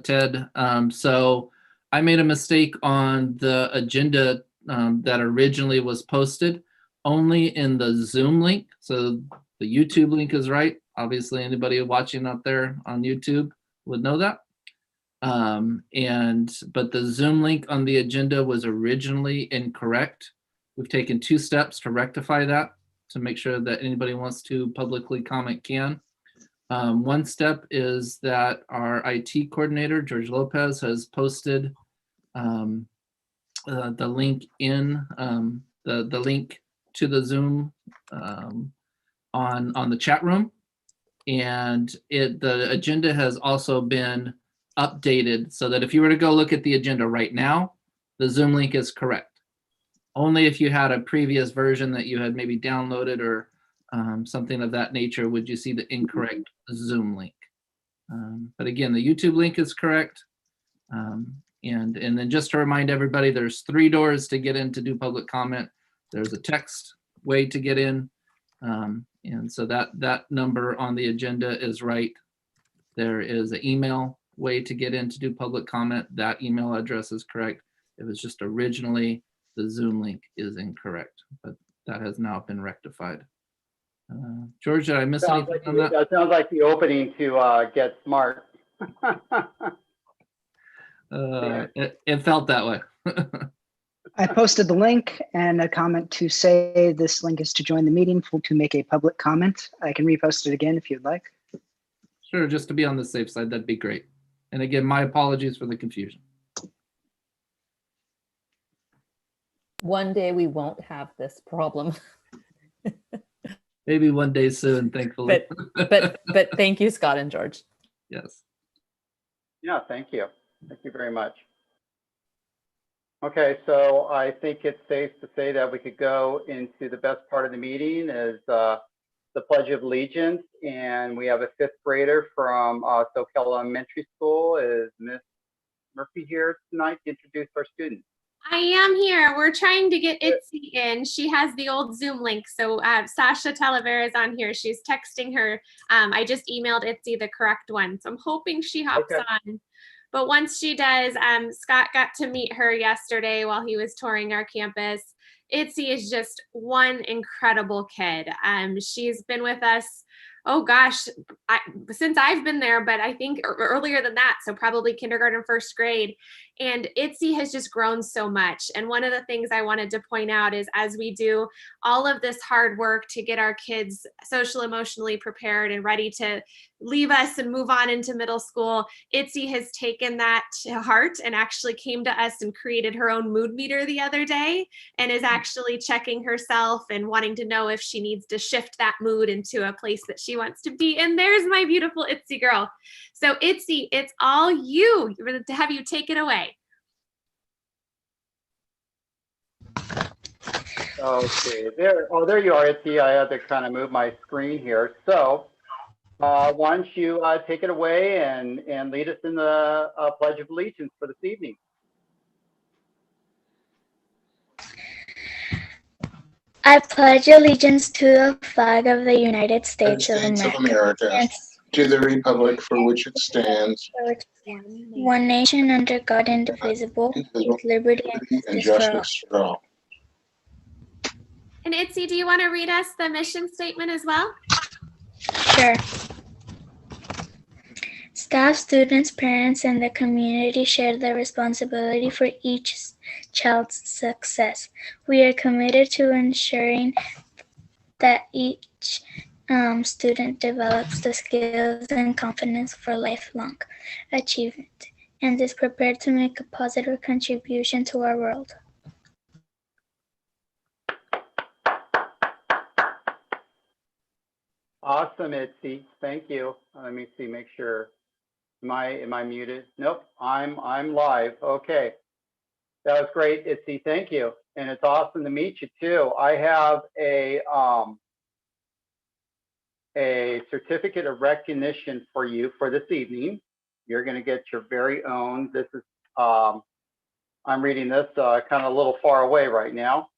Ted. So I made a mistake on the agenda that originally was posted only in the Zoom link. So the YouTube link is right. Obviously, anybody watching out there on YouTube would know that. But the Zoom link on the agenda was originally incorrect. We've taken 2 steps to rectify that, to make sure that anybody who wants to publicly comment can. One step is that our IT coordinator, George Lopez, has posted the link in the link to the Zoom on the chat room, and the agenda has also been updated so that if you were to go look at the agenda right now, the Zoom link is correct. Only if you had a previous version that you had maybe downloaded or something of that nature would you see the incorrect Zoom link. But again, the YouTube link is correct. And then just to remind everybody, there's 3 doors to get in to do public comment. There's a text way to get in. And so that number on the agenda is right. There is an email way to get in to do public comment. That email address is correct. It was just originally the Zoom link is incorrect, but that has now been rectified. George, did I miss anything on that? That sounds like the opening to Get Smart. It felt that way. I posted the link and a comment to say this link is to join the meeting to make a public comment. I can repost it again if you'd like. Sure, just to be on the safe side, that'd be great. And again, my apologies for the confusion. One day we won't have this problem. Maybe one day soon, thankfully. But thank you, Scott and George. Yes. Yeah, thank you. Thank you very much. Okay, so I think it's safe to say that we could go into the best part of the meeting is the Pledge of Allegiance. And we have a 5th grader from Soquel Elementary School. Is Miss Murphy here tonight to introduce our students? I am here. We're trying to get Itzy in. She has the old Zoom link. So Sasha Talavera is on here. She's texting her. I just emailed Itzy the correct one. So I'm hoping she hops on. But once she does, Scott got to meet her yesterday while he was touring our campus. Itzy is just one incredible kid. She's been with us, oh gosh, since I've been there, but I think earlier than that, so probably kindergarten, 1st grade. And Itzy has just grown so much. And one of the things I wanted to point out is as we do all of this hard work to get our kids social emotionally prepared and ready to leave us and move on into middle school, Itzy has taken that to heart and actually came to us and created her own mood meter the other day and is actually checking herself and wanting to know if she needs to shift that mood into a place that she wants to be. And there's my beautiful Itzy girl. So Itzy, it's all you. We're going to have you take it away. Okay, there you are, Itzy. I had to kind of move my screen here. So why don't you take it away and lead us in the Pledge of Allegiance for this evening. I pledge allegiance to the flag of the United States of America, and to the republic for which it stands, one nation under God, indivisible, with liberty and justice for all. And Itzy, do you want to read us the mission statement as well? Sure. Staff, students, parents, and the community share the responsibility for each child's success. We are committed to ensuring that each student develops the skills and confidence for lifelong achievement and is prepared to make a positive contribution to our world. Awesome, Itzy. Thank you. Let me see, make sure. Am I muted? Nope, I'm live. Okay. That was great, Itzy. Thank you. And it's awesome to meet you too. I have a certificate of recognition for you for this evening. You're going to get your very own. This is I'm reading this kind of a little far away right now.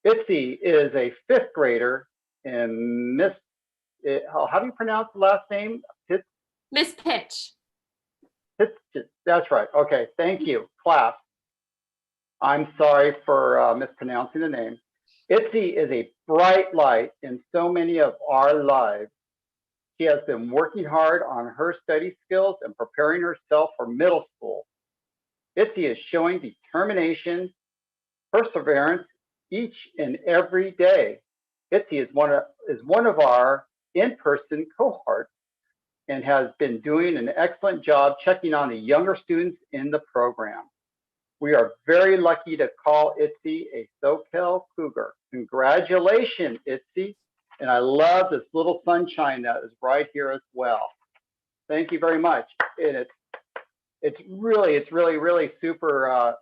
Itzy is a 5th grader in how do you pronounce the last name? Miss Pitch. That's right. Okay, thank you, class. I'm sorry for mispronouncing the name. Itzy is a bright light in so many of our lives. She has been working hard on her study skills and preparing herself for middle school. Itzy is showing determination, perseverance each and every day. Itzy is one of our in-person cohorts and has been doing an excellent job checking on the younger students in the program. We are very lucky to call Itzy a SoCal Cougar. Congratulations, Itzy. And I love this little sunshine that is right here as well. Thank you very much. And it's really super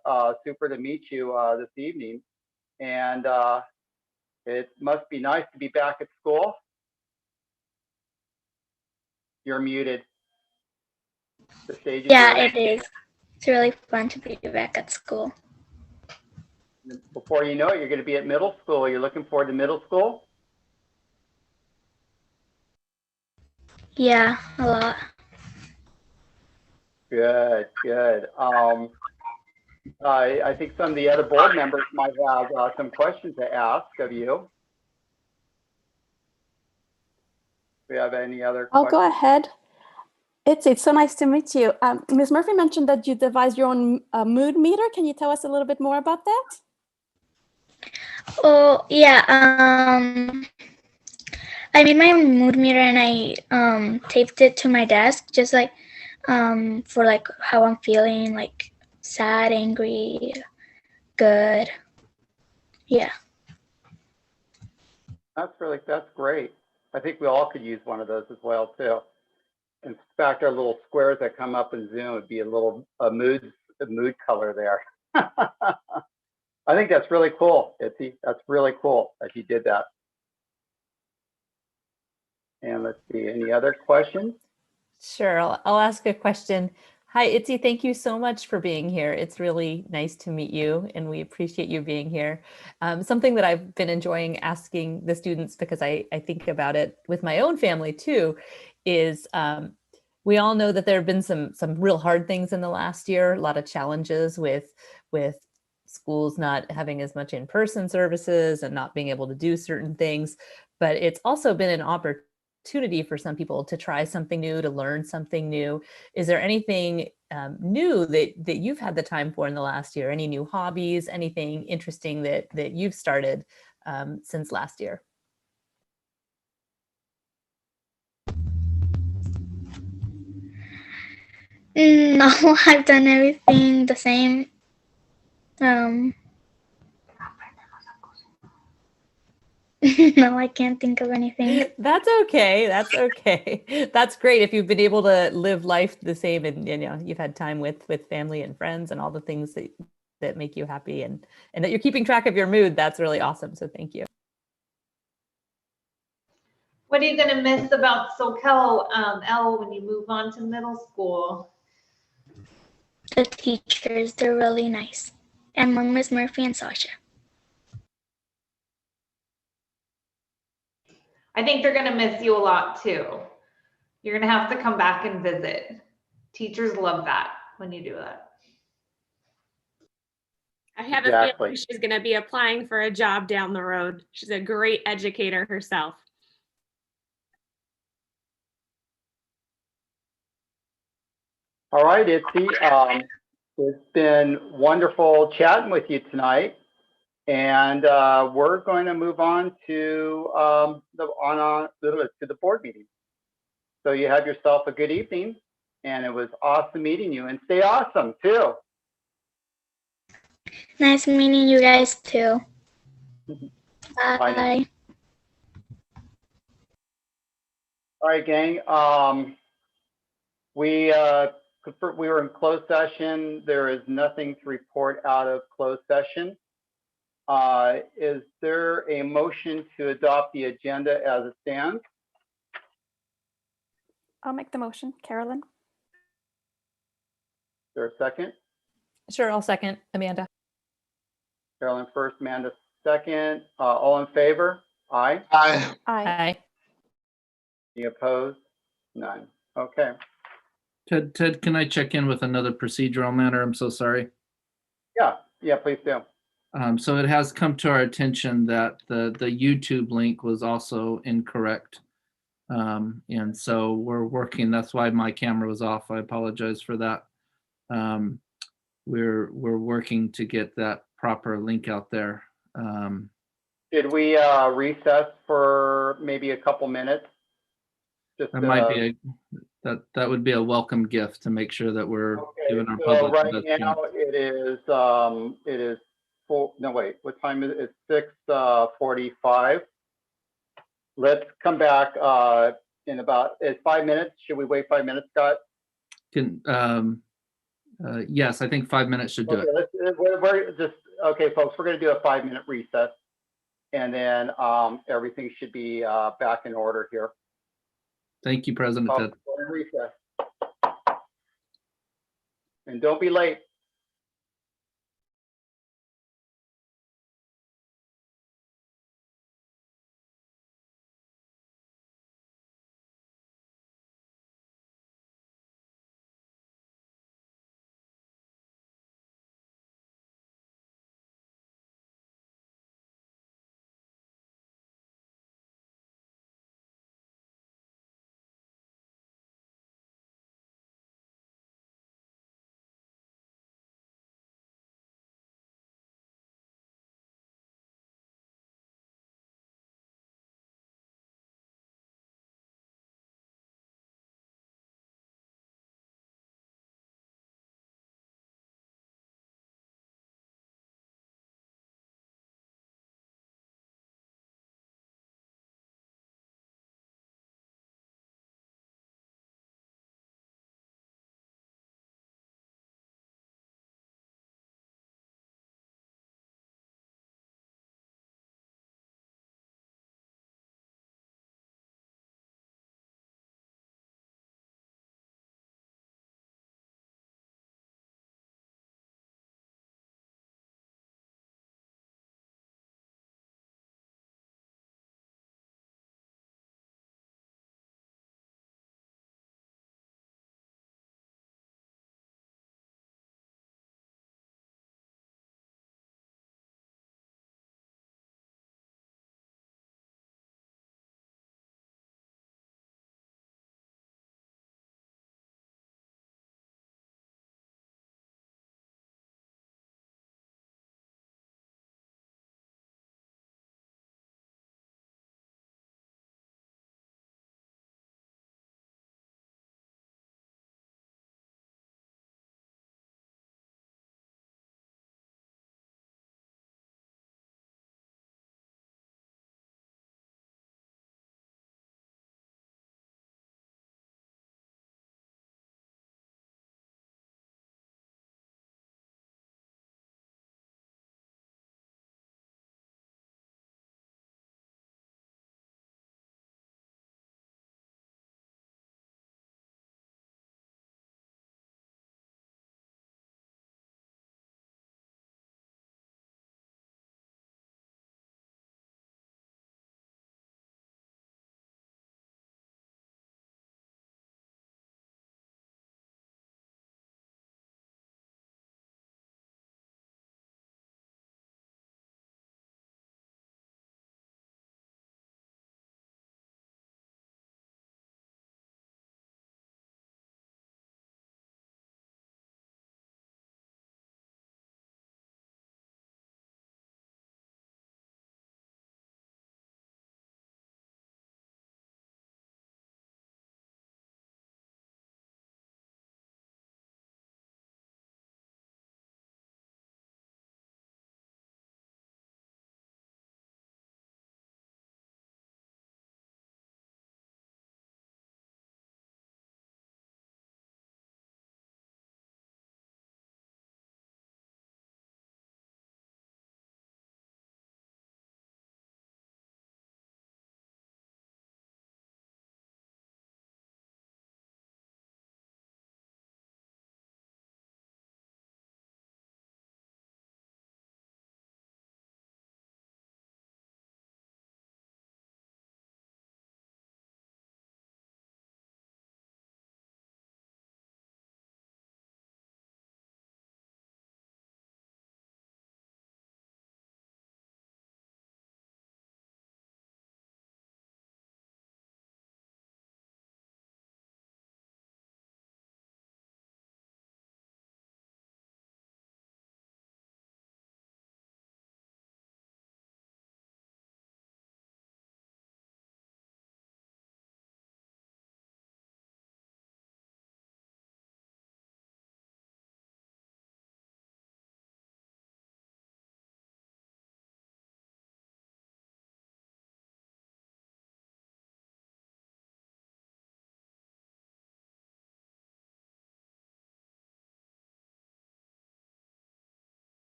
super to meet you this evening. And it must be nice to be back at school. You're muted. The stage is Yeah, yours. it is. It's really fun to be back at school. Before you know it, you're going to be at middle school. You're looking forward to middle school? Yeah, a lot. Good, good. I think some of the other board members might have some questions to ask of you. Do we have any other I'll questions? go ahead. It's so nice to meet you. Ms. Murphy mentioned that you devised your own mood meter. Can you tell us a little bit more about that? Oh, yeah. I made my own mood meter and I taped it to my desk, just like for like how I'm feeling, like sad, angry, good. Yeah. That's great. I think we all could use one of those as well too. In fact, our little squares that come up in Zoom would be a mood color there. I think that's really cool, Itzy. That's really cool that you did that. And let's see, any other questions? Sure, I'll ask a question. Hi, Itzy, thank you so much for being here. It's really nice to meet you and we appreciate you being here. Something that I've been enjoying asking the students, because I think about it with my own family too, is we all know that there have been some real hard things in the last year, a lot of challenges with schools not having as much in-person services and not being able to do certain things, but it's also been an opportunity for some people to try something new, to learn something new. Is there anything new that you've had the time for in the last year? Any new hobbies, anything interesting that you've started since last year? No, I've done everything the same. No, I can't think of anything. That's okay. That's okay. That's great. If you've been able to live life the same and you know, you've had time with family and friends and all the things that make you happy and that you're keeping track of your mood, that's really awesome. So thank you. What are you going to miss about SoCal, Elle, when you move on to middle school? The teachers, they're really nice. Among Miss Murphy and Sasha. I think they're going to miss you a lot too. You're going to have to come back and visit. Teachers love that when you do that. I have a feeling she's going to be applying for a job down the road. She's a great educator herself. All right, Itzy. It's been wonderful chatting with you tonight. And we're going to move on to the board meeting. So you have yourself a good evening, and it was awesome meeting you. And stay awesome too. Nice meeting you guys too. Bye. Bye. All right, gang. We were in closed session. There is nothing to report out of closed session. Is there a motion to adopt the agenda as it stands? I'll make the motion, Carolyn. Is there a second? Sure, I'll second, Amanda. Carolyn first, Amanda second. All in favor? Aye. Aye. Aye. Hi. Any opposed? None. Okay. Ted, can I check in with another procedural matter? I'm so sorry. Yeah, please do. So it has come to our attention that the YouTube link was also incorrect. And so we're working, that's why my camera was off. I apologize for that. We're working to get that proper link out there. Did we recess for maybe a couple minutes? Just That might be that would be a welcome gift to make sure that we're giving our so public right the best now chance. it is wait, what time is it? It's 6:45. Let's come back in about 5 minutes. Should we wait 5 minutes, Scott? Yes, I think 5 minutes should do it. We're just okay, folks. We're going to do a 5-minute recess, and then everything should be back in order here. Thank you, President Ted. We're in recess. And don't be late.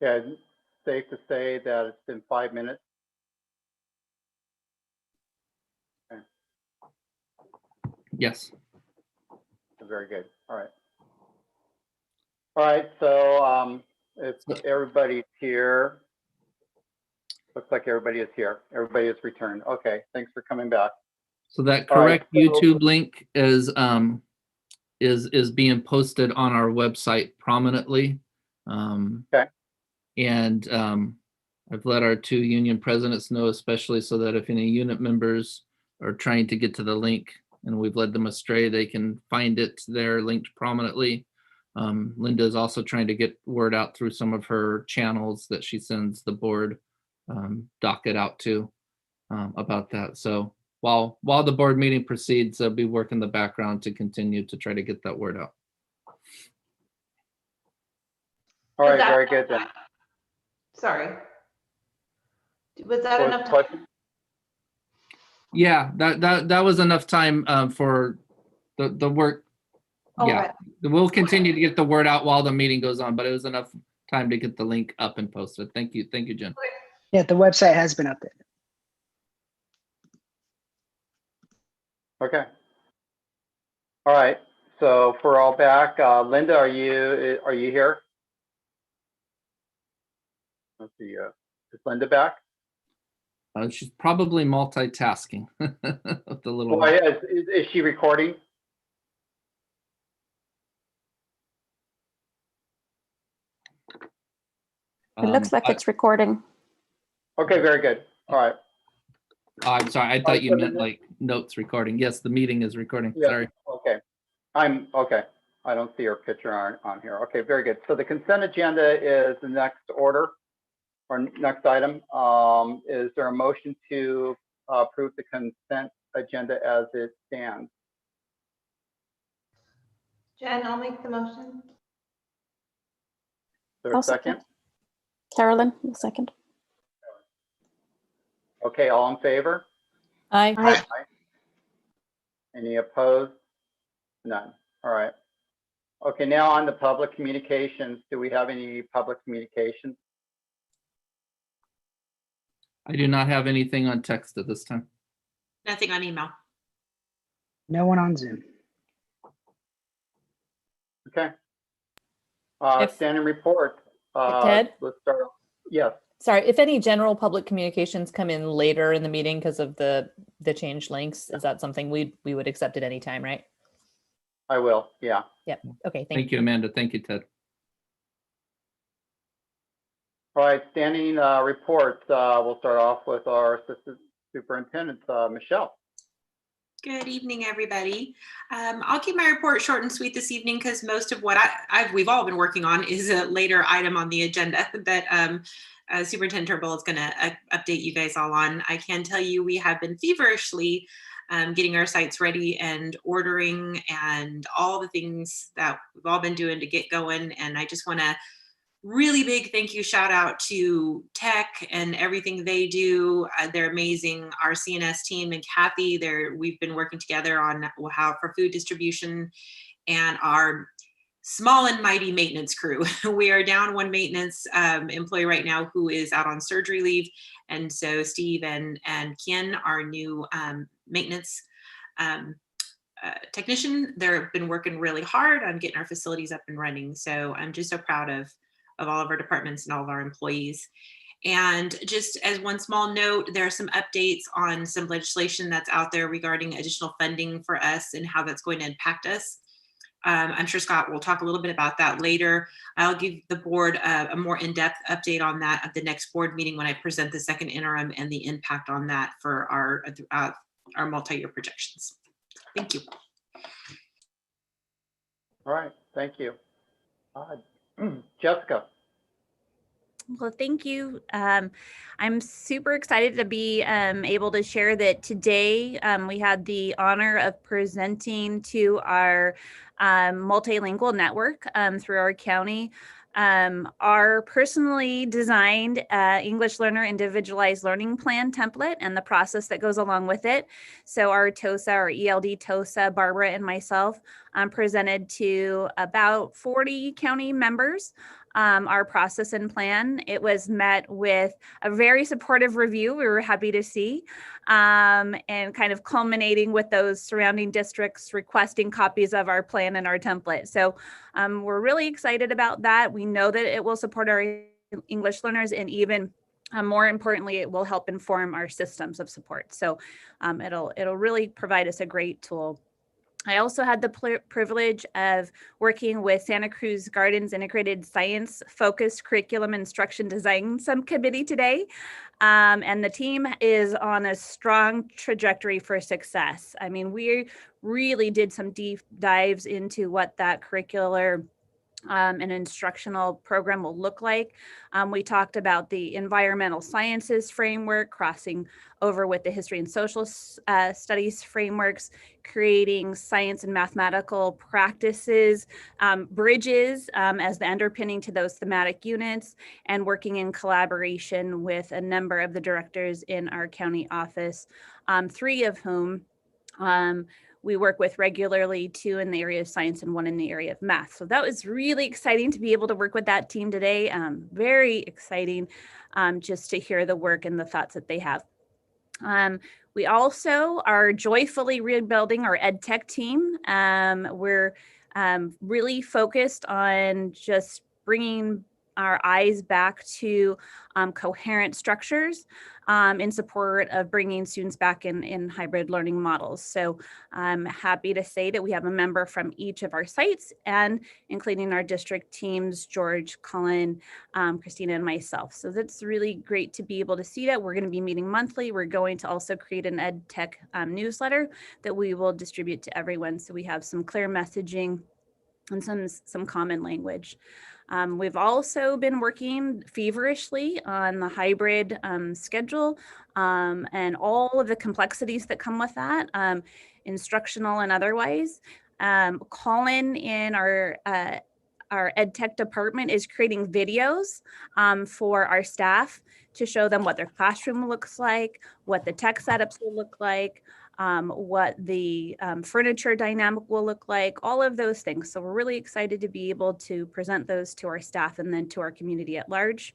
Yeah, safe to say that it's been 5 minutes. Yes. Very good. All right. All right. So if everybody's here, looks like everybody is here. Everybody has returned. Okay. Thanks for coming back. So that All right, correct so- YouTube link is being posted on our website prominently. Okay. And I've let our 2 union presidents know, especially so that if any unit members are trying to get to the link and we've led them astray, they can find it there linked prominently. Linda is also trying to get word out through some of her channels that she sends the board docket out to about that. So while the board meeting proceeds, I'll be working the background to continue to try to get that word out. All right. that Very enough good then. time? Sorry. Was that What was enough the time? question? Yeah, that was enough time for the work. Yeah, we'll continue to get the word out while the meeting goes on, but it was enough time to get the link up and posted. Thank you, Jen. Yeah, the website has been updated. Okay. All right. So if we're all back, Linda, are you here? Let's see. Is Linda back? She's probably multitasking with the little. Well, is she recording? It looks like it's recording. Okay, very good. All right. I'm sorry, I thought you meant like notes recording. Yes, the meeting is recording. Yeah. Sorry. Okay. I'm okay. I don't see her picture on here. Okay, very good. So the consent agenda is the next order or next item. Is there a motion to approve the consent agenda as it stands? Jen, I'll make the motion. Is there a I'll second? Carolyn, a second. Okay, all in favor? Aye. Aye. Any opposed? None. All right. Okay, now on the public communications. Do we have any public communications? I do not have anything on text at this time. Nothing on email. No one on Zoom. Okay. If- Standing report. Ted? Let's start. Yes. Sorry, if any general public communications come in later in the meeting because of the changed links, is that something we would accept at any time, right? I will. Yeah. Yep. Okay, Thank you, Amanda. Thank you, Ted. All right. Standing reports. We'll start off with our assistant superintendent, Michelle. Good evening, everybody. I'll keep my report short and sweet this evening because most of what we've all been working on is a later item on the agenda that Superintendent Turnbull is going to update you guys all on. I can tell you we have been feverishly getting our sites ready and ordering and all the things that we've all been doing to get going. And I just want to really big thank you shout out to tech and everything they do. They're amazing. Our CNS team and Kathy, we've been working together on how for food distribution, and our small and mighty maintenance crew. We are down one maintenance employee right now who is out on surgery leave. And so Steve and Ken, our new maintenance technician, they've been working really hard on getting our facilities up and running. So I'm just so proud of all of our departments and all of our employees. And just as one small note, there are some updates on some legislation that's out there regarding additional funding for us and how that's going to impact us. I'm sure Scott will talk a little bit about that later. I'll give the board a more in-depth update on that at the next board meeting when I present the second interim and the impact on that for our multi-year projections. Thank you. All right. Thank you. Jessica. Well, thank you. I'm super excited to be able to share that today we had the honor of presenting to our multilingual network through our county our personally designed English Learner Individualized Learning Plan template and the process that goes along with it. So our TOSA, our ELD TOSA, Barbara and myself presented to about 40 county members our process and plan. It was met with a very supportive review. We were happy to see, and kind of culminating with those surrounding districts requesting copies of our plan and our template. So we're really excited about that. We know that it will support our English learners, and even more importantly, it will help inform our systems of support. So it'll really provide us a great tool. I also had the privilege of working with Santa Cruz Gardens Integrated Science Focused Curriculum Instruction Design Subcommittee today. And the team is on a strong trajectory for success. I mean, we really did some deep dives into what that curricular an instructional program will look like. We talked about the environmental sciences framework, crossing over with the history and social studies frameworks, creating science and mathematical practices, bridges as the underpinning to those thematic units, and working in collaboration with a number of the directors in our county office, 3 of whom we work with regularly, 2 in the area of science and 1 in the area of math. So that was really exciting to be able to work with that team today. Very exciting just to hear the work and the thoughts that they have. We also are joyfully rebuilding our ed tech team. We're really focused on just bringing our eyes back to coherent structures in support of bringing students back in hybrid learning models. So I'm happy to say that we have a member from each of our sites, and including our district teams, George, Colin, Christina, and myself. So that's really great to be able to see that. We're going to be meeting monthly. We're going to also create an ed tech newsletter that we will distribute to everyone. So we have some clear messaging and some common language. We've also been working feverishly on the hybrid schedule and all of the complexities that come with that, instructional and otherwise. Colin in our ed tech department is creating videos for our staff to show them what their classroom looks like, what the tech setups will look like, what the furniture dynamic will look like, all of those things. So we're really excited to be able to present those to our staff and then to our community at large.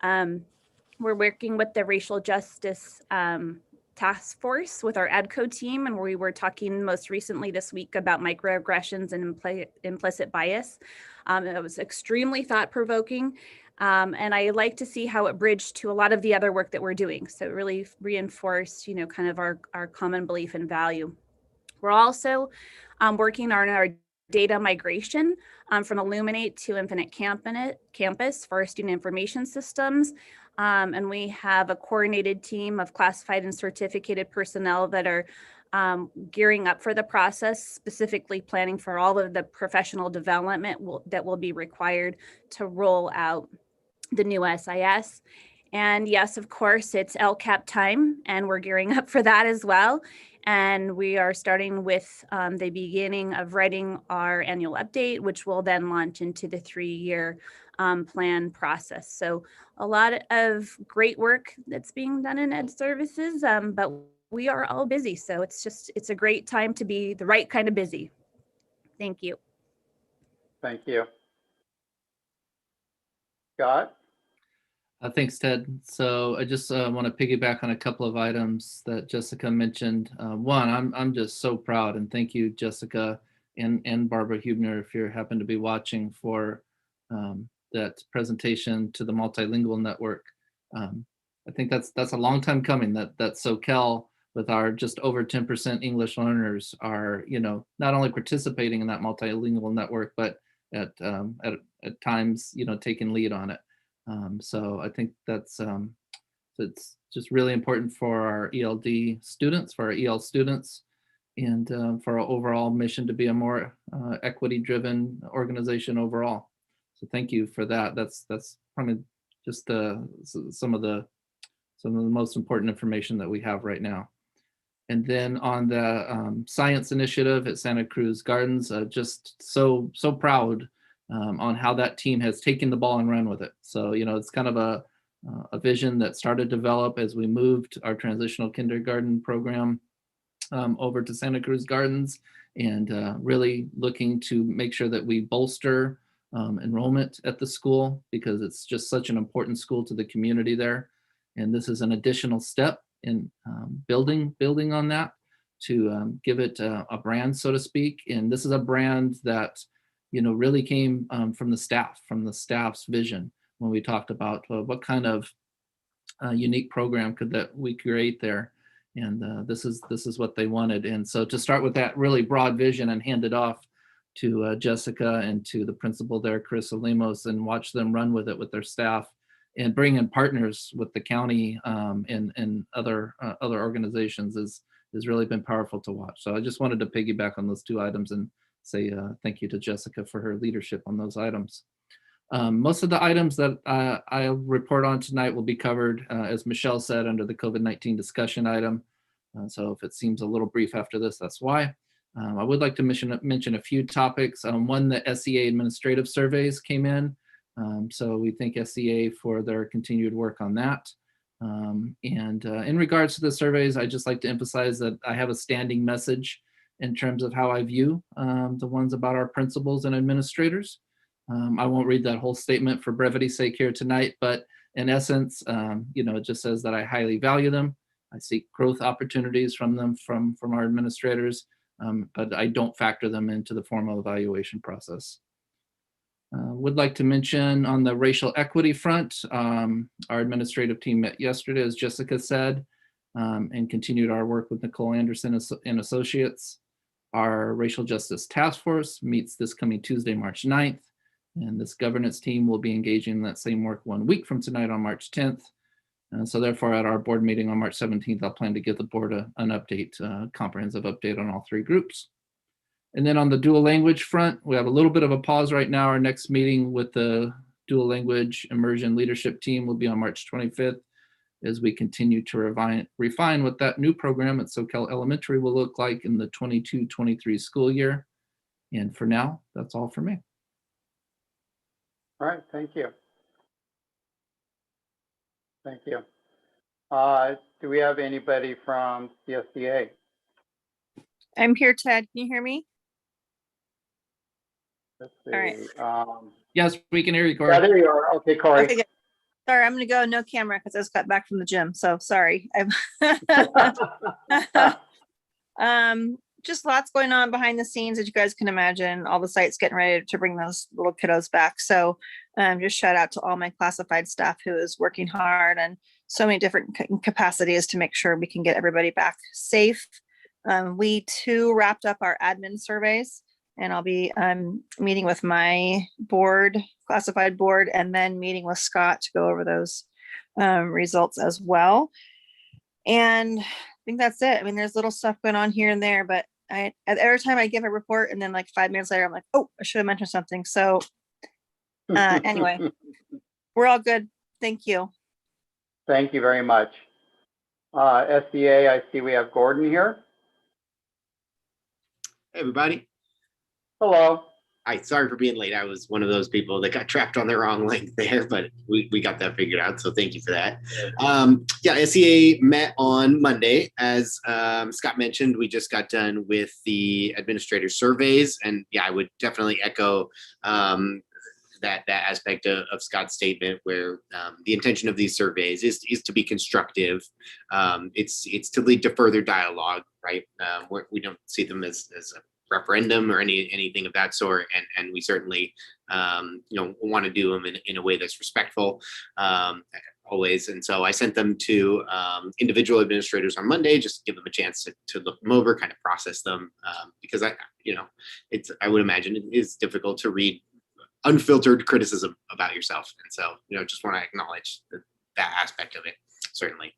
We're working with the racial justice task force with our ADCO team, and we were talking most recently this week about microaggressions and implicit bias. It was extremely thought-provoking. And I like to see how it bridged to a lot of the other work that we're doing. So it really reinforced, kind of our common belief and value. We're also working on our data migration from Illuminate to Infinite Campus for our student information systems. And we have a coordinated team of classified and certificated personnel that are gearing up for the process, specifically planning for all of the professional development that will be required to roll out the new SIS. And yes, of course, it's LCAP time, and we're gearing up for that as well. And we are starting with the beginning of writing our annual update, which will then launch into the 3-year plan process. So a lot of great work that's being done in ed services, but we are all busy. So it's a great time to be the right kind of busy. Thank you. Thank you. Scott? Thanks, Ted. So I just want to piggyback on a couple of items that Jessica mentioned. One, I'm just so proud, and thank you, Jessica and Barbara Hubner, if you happen to be watching, for that presentation to the Multilingual Network. I think that's a long time coming, that SoCal, with our just over 10% English learners, are not only participating in that multilingual network, but at times taking lead on it. So I think that's it's just really important for our ELD students, for our EL students, and for our overall mission to be a more equity-driven organization overall. So thank you for that. That's probably just some of the most important information that we have right now. And then on the science initiative at Santa Cruz Gardens, just so proud on how that team has taken the ball and run with it. So, it's kind of a vision that started to develop as we moved our transitional kindergarten program over to Santa Cruz Gardens, and really looking to make sure that we bolster enrollment at the school because it's just such an important school to the community there. And this is an additional step in building on that to give it a brand, so to speak. And this is a brand that, you know, really came from the staff's vision when we talked about what kind of unique program that we create there. And this is what they wanted. And so to start with that really broad vision and hand it off to Jessica and to the principal there, Chris Olemos, and watch them run with it with their staff and bring in partners with the county and other organizations has really been powerful to watch. So I just wanted to piggyback on those two items and say thank you to Jessica for her leadership on those items. Most of the items that I'll report on tonight will be covered, as Michelle said, under the COVID-19 discussion item. So if it seems a little brief after this, that's why. I would like to mention a few topics. One, the SEA administrative surveys came in. So we thank SEA for their continued work on that. In regards to the surveys, I'd just like to emphasize that I have a standing message in terms of how I view the ones about our principals and administrators. I won't read that whole statement for brevity's sake here tonight, but in essence, you know, it just says that I highly value them. I seek growth opportunities from them, from our administrators, but I don't factor them into the formal evaluation process. Would like to mention on the racial equity front, our administrative team met yesterday, as Jessica said, and continued our work with Nicole Anderson and Associates. Our racial justice task force meets this coming Tuesday, March 9th. And this governance team will be engaging in that same work 1 week from tonight on March 10th. So therefore, at our board meeting on March 17th, I'll plan to give the board an update, comprehensive update on all three groups. And then on the dual language front, we have a little bit of a pause right now. Our next meeting with the dual language immersion leadership team will be on March 25th as we continue to refine what that new program at Soquel Elementary will look like in the 22-23 school year. And for now, that's all for me. All right, thank you. Thank you. Do we have anybody from CSDA? I'm here, Ted. Can you hear me? Let's see. All right. Yes, we can hear you, Corey. Yeah, there you are. Okay, Corey. Okay, good. Sorry, I'm going to go no camera because I just got back from the gym. So sorry. Just lots going on behind the scenes, as you guys can imagine. All the sites getting ready to bring those little kiddos back. So just shout out to all my classified staff who is working hard and so many different capacities to make sure we can get everybody back safe. We too wrapped up our admin surveys, and I'll be meeting with my board, classified board, and then meeting with Scott to go over those results as well. And I think that's it. I mean, there's little stuff going on here and there, but every time I give a report and then like 5 minutes later, I'm like, oh, I should have mentioned something. So anyway, we're all good. Thank you. Thank you very much. SDA, I see we have Gordon here. Hey, everybody. Hello. Hi, sorry for being late. I was one of those people that got trapped on the wrong link there, but we got that figured out. So thank you for that. Yeah, SEA met on Monday. As Scott mentioned, we just got done with the administrator surveys. And yeah, I would definitely echo that aspect of Scott's statement where the intention of these surveys is to be constructive. It's to lead to further dialogue, right? We don't see them as a referendum or anything of that sort, and we certainly want to do them in a way that's respectful always. And so I sent them to individual administrators on Monday just to give them a chance to look them over, kind of process them, because I would imagine it is difficult to read unfiltered criticism about yourself, and so just want to acknowledge that aspect of it, certainly.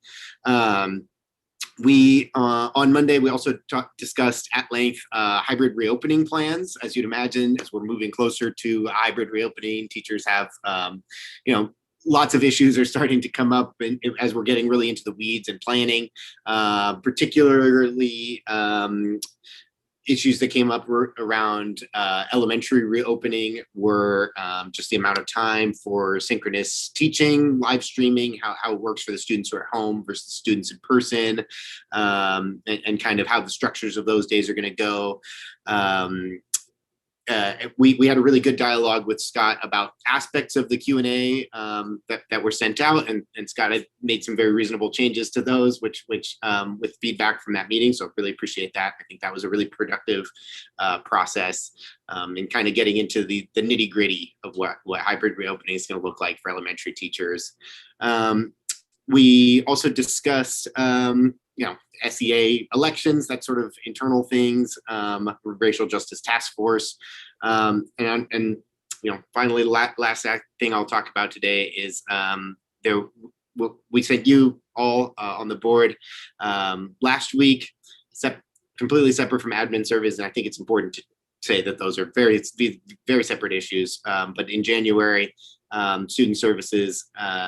We on Monday, we also discussed at length hybrid reopening plans. As you'd imagine, as we're moving closer to hybrid reopening, teachers have, lots of issues are starting to come up as we're getting really into the weeds and planning, particularly issues that came up around elementary reopening were just the amount of time for synchronous teaching, live streaming, how it works for the students who are at home versus students in person, and kind of how the structures of those days are going to go. we had a really good dialogue with Scott about aspects of the Q&A that were sent out, and Scott had made some very reasonable changes to those, which with feedback from that meeting. So I really appreciate that. I think that was a really productive process in kind of getting into the nitty gritty of what hybrid reopening is going to look like for elementary teachers. We also discussed SEA elections, that sort of internal things, racial justice task force, and finally, last thing I'll talk about today is we sent you all on the board last week, completely separate from admin service, and I think it's important to say that those are very separate issues. But in January, student services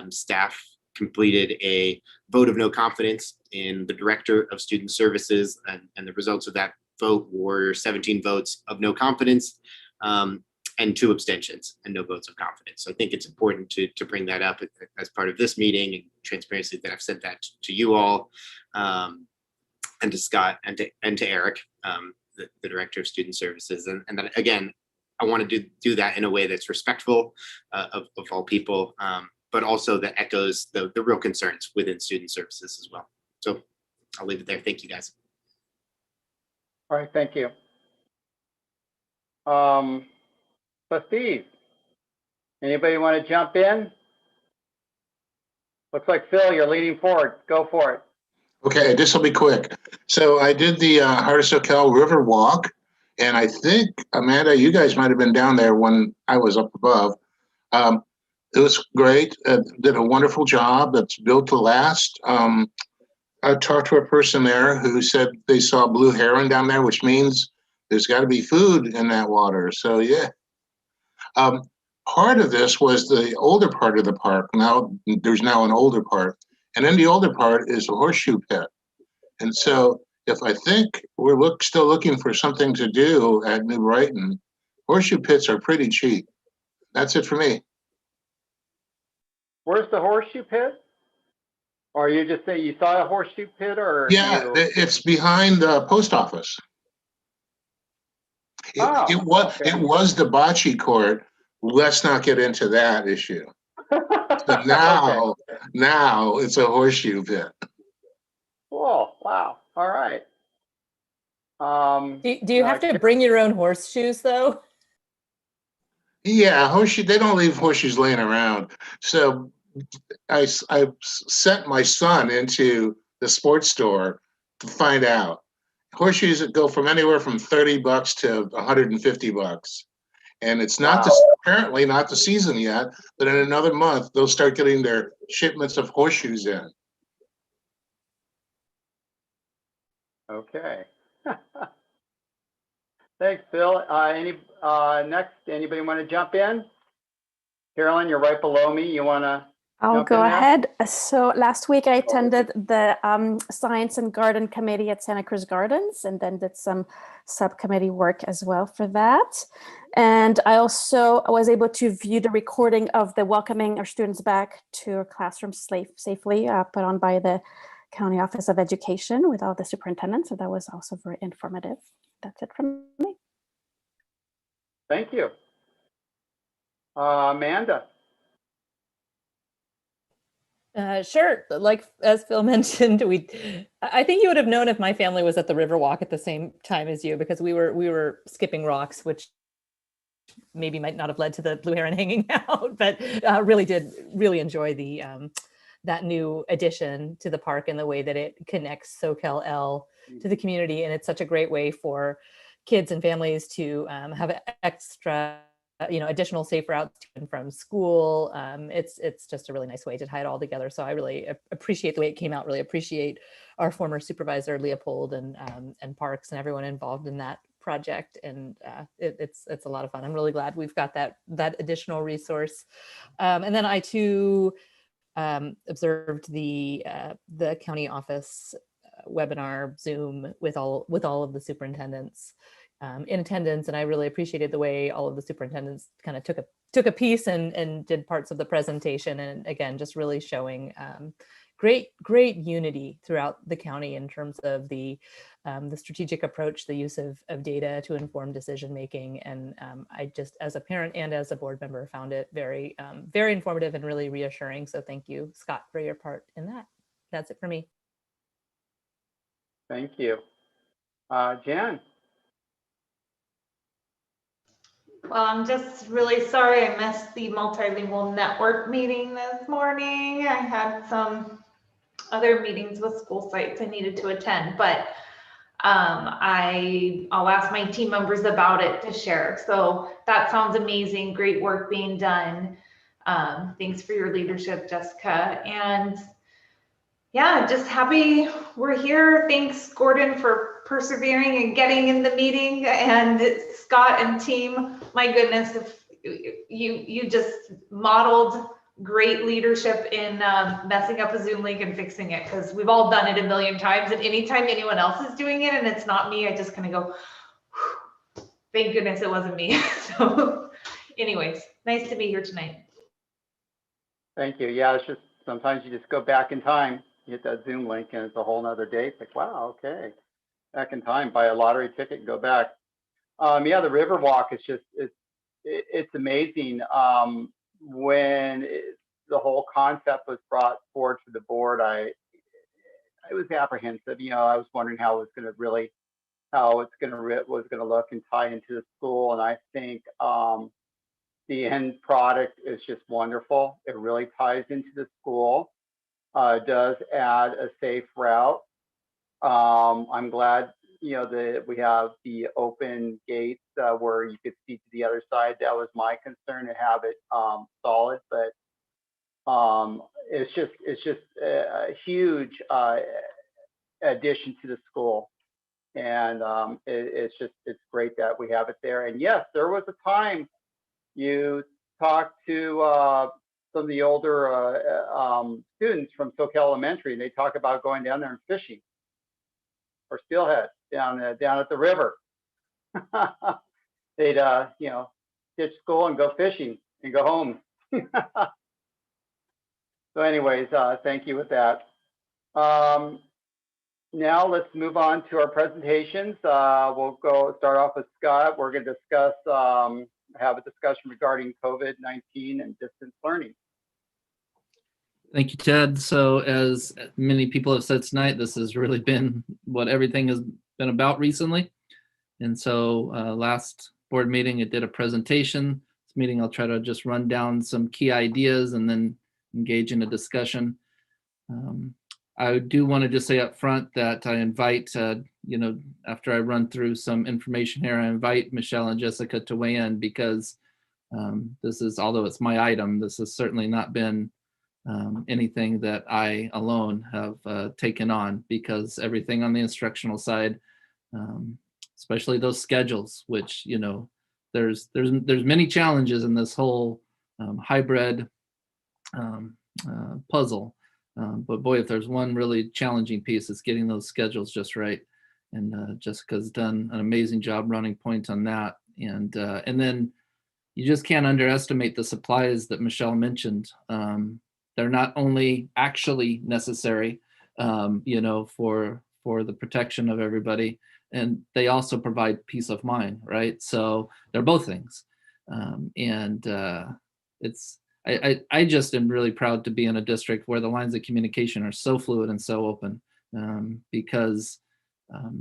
staff completed a vote of no confidence in the director of student services, and the results of that vote were 17 votes of no confidence and 2 abstentions and no votes of confidence. So I think it's important to bring that up as part of this meeting and transparency that I've sent that to you all and to Scott and to Eric, the director of student services. And then again, I want to do that in a way that's respectful of all people, but also that echoes the real concerns within student services as well. So I'll leave it there. Thank you, guys. All right, thank you. So Steve, anybody want to jump in? Looks like Phil, you're leading forward. Go for it. Okay, this will be quick. So I did the Heart of SoCal River Walk, and I think, Amanda, you guys might have been down there when I was up above. It was great. Did a wonderful job. That's built to last. I talked to a person there who said they saw blue heron down there, which means there's got to be food in that water. So yeah. Part of this was the older part of the park. Now there's now an older part, and in the older part is a horseshoe pit. And so if I think we're still looking for something to do at New Brighton, horseshoe pits are pretty cheap. That's it for me. Where's the horseshoe pit? Or you just say you saw a horseshoe pit, or Yeah, it's behind the post office. It was the bocce court. Let's not get into that issue. So now it's a horseshoe pit. Cool. Wow. All right. Do you have to bring your own horseshoes though? Yeah, they don't leave horseshoes laying around. So I sent my son into the sports store to find out. Horseshoes that go from anywhere from $30 to $150. And it's not apparently not the season yet, but in another month, they'll start getting their shipments of horseshoes in. Okay. Thanks, Phil. Next, anybody want to jump in? Carolyn, you're right below me. You want to? I'll go ahead. So last week I attended the Science and Garden Committee at Santa Cruz Gardens, and then did some subcommittee work as well for that. And I also was able to view the recording of the welcoming our students back to our classrooms safely, put on by the County Office of Education with all the superintendents. So that was also very informative. That's it from me. Thank you. Amanda. Sure. Like as Phil mentioned, I think you would have known if my family was at the Riverwalk at the same time as you, because we were skipping rocks, which maybe might not have led to the blue heron hanging out, but really enjoy the that new addition to the park and the way that it connects SoCal to the community. And it's such a great way for kids and families to have extra additional safe routes to and from school. It's just a really nice way to tie it all together. So I really appreciate the way it came out, really appreciate our former supervisor, Leopold, and Parks and everyone involved in that project. And it's a lot of fun. I'm really glad we've got that additional resource. And then I too observed the county office webinar Zoom with all of the superintendents in attendance, and I really appreciated the way all of the superintendents kind of took a piece and did parts of the presentation, and again just really showing great unity throughout the county in terms of the strategic approach, the use of data to inform decision making. And I just, as a parent and as a board member, found it very, very informative and really reassuring. So thank you, Scott, for your part in that. That's it for me. Thank you. Jan? Well, I'm just really sorry I missed the multilingual network meeting this morning. I had some other meetings with school sites I needed to attend, but I'll ask my team members about it to share. So that sounds amazing. Great work being done. Thanks for your leadership, Jessica. And yeah, just happy we're here. Thanks, Gordon, for persevering and getting in the meeting, and Scott and team. My goodness, if you just modeled great leadership in messing up a Zoom link and fixing it, because we've all done it a million times, and anytime anyone else is doing it and it's not me, I just kind of go, thank goodness it wasn't me. So anyways, nice to be here tonight. Thank you. Yeah, it's just sometimes you just go back in time, you hit that Zoom link, and it's a whole nother day. It's like, wow, okay, back in time, buy a lottery ticket and go back. Yeah, the Riverwalk is just it's amazing. When the whole concept was brought forward to the board, I was apprehensive. You know, I was wondering how it's going to look and tie into the school, and I think the end product is just wonderful. It really ties into the school. Does add a safe route. I'm glad, you know, that we have the open gates where you could see to the other side. That was my concern, to have it solid, but it's just a huge addition to the school, and it's great that we have it there. And yes, there was a time you talked to some of the older students from Soquel Elementary, and they talk about going down there and fishing or steelhead down at the river. They'd you know, ditch school and go fishing and go home. So anyways, thank you with that. Now let's move on to our presentations. We'll start off with Scott. We're going to discuss, have a discussion regarding COVID-19 and distance learning. Thank you, Ted. So as many people have said tonight, this has really been what everything has been about recently. And so last board meeting, it did a presentation. This meeting, I'll try to just run down some key ideas and then engage in a discussion. I do want to just say up front that I invite, you know, after I run through some information here, I invite Michelle and Jessica to weigh in, because this is, although it's my item, this has certainly not been anything that I alone have taken on, because everything on the instructional side, especially those schedules, which, you know, there's many challenges in this whole hybrid puzzle. But boy, if there's one really challenging piece, it's getting those schedules just right. And Jessica's done an amazing job running point on that. And then you just can't underestimate the supplies that Michelle mentioned. They're not only actually necessary, you know, for the protection of everybody, and they also provide peace of mind, right? So they're both things. I just am really proud to be in a district where the lines of communication are so fluid and so open, because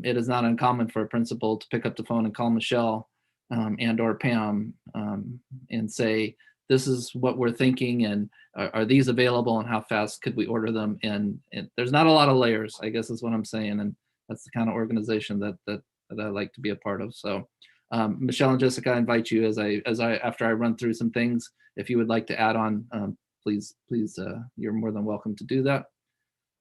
it is not uncommon for a principal to pick up the phone and call Michelle and or Pam and say, this is what we're thinking, and are these available, and how fast could we order them? And there's not a lot of layers, I guess is what I'm saying. And that's the kind of organization that I like to be a part of. So Michelle and Jessica, I invite you, after I run through some things, if you would like to add on, please, you're more than welcome to do that.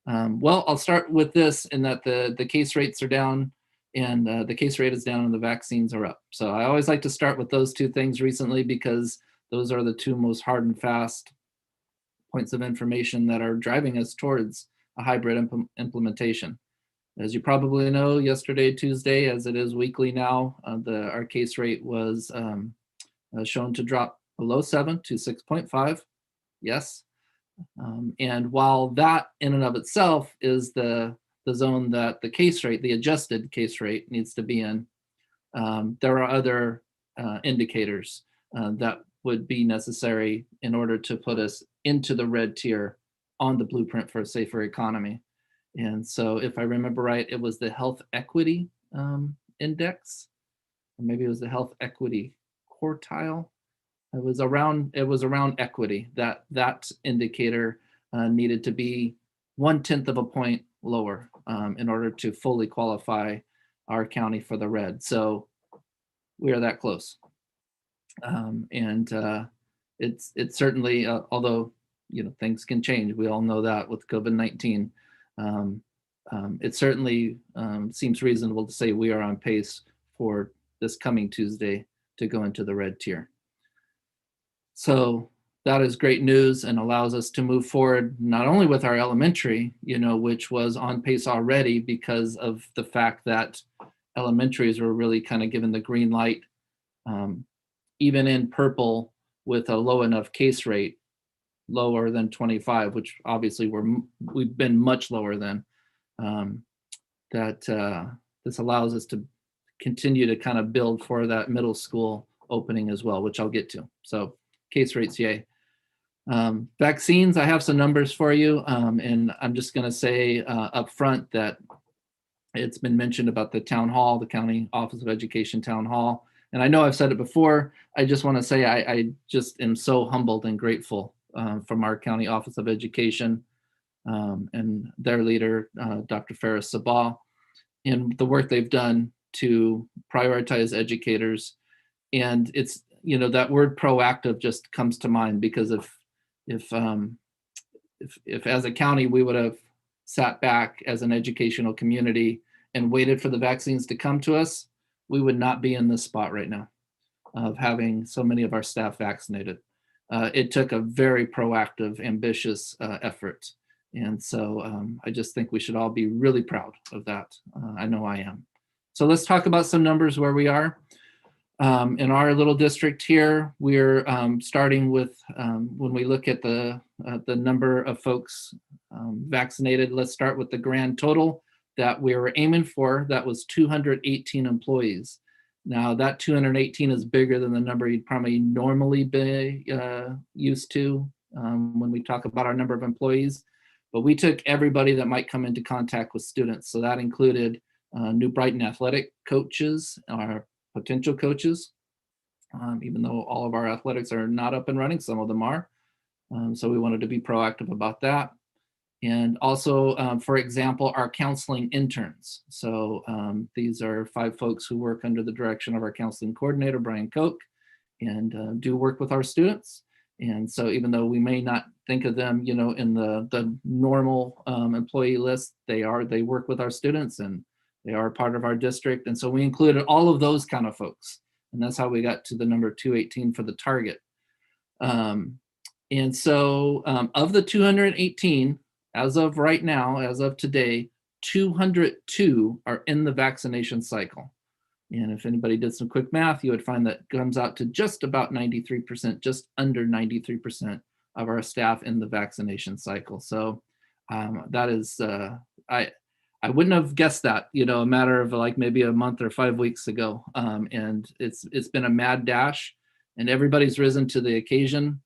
Well, I'll start with this, in that the case rates are down, and the case rate is down and the vaccines are up. So I always like to start with those two things recently, because those are the two most hard and fast points of information that are driving us towards a hybrid implementation. As you probably know, yesterday, Tuesday, as it is weekly now, our case rate was shown to drop below 7 to 6.5. Yes, And while that in and of itself is the zone that the case rate, the adjusted case rate, needs to be in, there are other indicators that would be necessary in order to put us into the red tier on the blueprint for a safer economy. And so if I remember right, it was the health equity index, or maybe it was the health equity quartile. It was around equity, that indicator needed to be 1/10 of a point lower in order to fully qualify our county for the red. So we are that close. It's certainly, although things can change, we all know that with COVID-19, it certainly seems reasonable to say we are on pace for this coming Tuesday to go into the red tier. So that is great news and allows us to move forward not only with our elementary, which was on pace already because of the fact that elementaries were really kind of given the green light, even in purple with a low enough case rate, lower than 25, which obviously we've been much lower than, this allows us to continue to kind of build for that middle school opening as well, which I'll get to. So case rates, yay. Vaccines, I have some numbers for you. And I'm just going to say up front that it's been mentioned about the town hall, the County Office of Education town hall. And I know I've said it before. I just want to say I just am so humbled and grateful from our County Office of Education and their leader, Dr. Ferris Sabah, and the work they've done to prioritize educators. And it's, that word proactive just comes to mind, because if as a county we would have sat back as an educational community and waited for the vaccines to come to us, we would not be in this spot right now of having so many of our staff vaccinated. It took a very proactive, ambitious effort. And so I just think we should all be really proud of that. I know I am. So let's talk about some numbers where we are. In our little district here, we're starting with, when we look at the number of folks vaccinated, let's start with the grand total that we were aiming for. That was 218 employees. Now that 218 is bigger than the number you'd probably normally be used to when we talk about our number of employees. But we took everybody that might come into contact with students. So that included New Brighton athletic coaches, our potential coaches, even though all of our athletics are not up and running, some of them are. So we wanted to be proactive about that. And also, for example, our counseling interns. So these are 5 folks who work under the direction of our counseling coordinator, Brian Koch, and do work with our students. And so even though we may not think of them, in the normal employee list, they work with our students and they are part of our district. And so we included all of those kind of folks. And that's how we got to the number 218 for the target. And so of the 218, as of right now, as of today, 202 are in the vaccination cycle. And if anybody did some quick math, you would find that comes out to just about 93%, just under 93% of our staff in the vaccination cycle. So that is, I wouldn't have guessed that, a matter of like maybe a month or 5 weeks ago. And it's been a mad dash, and everybody's risen to the occasion.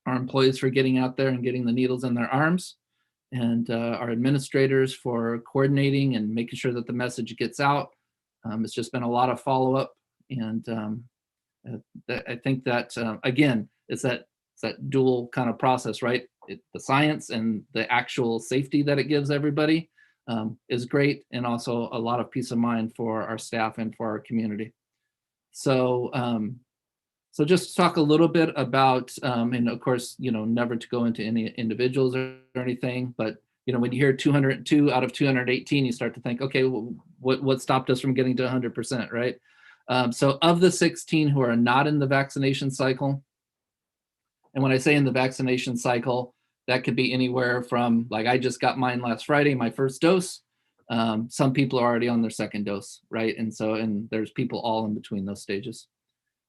Our employees for getting out there and getting the needles in their arms, and our administrators for coordinating and making sure that the message gets out. It's just been a lot of follow-up, and I think that again, it's that dual kind of process, right? The science and the actual safety that it gives everybody is great, and also a lot of peace of mind for our staff and for our community. So so just talk a little bit about, and of course, never to go into any individuals or anything, but when you hear 202 out of 218, you start to think, okay, well, what stopped us from getting to 100%, right? So of the 16 who are not in the vaccination cycle, and when I say in the vaccination cycle, that could be anywhere from, like, I just got mine last Friday, my first dose. Some people are already on their second dose, right? And there's people all in between those stages.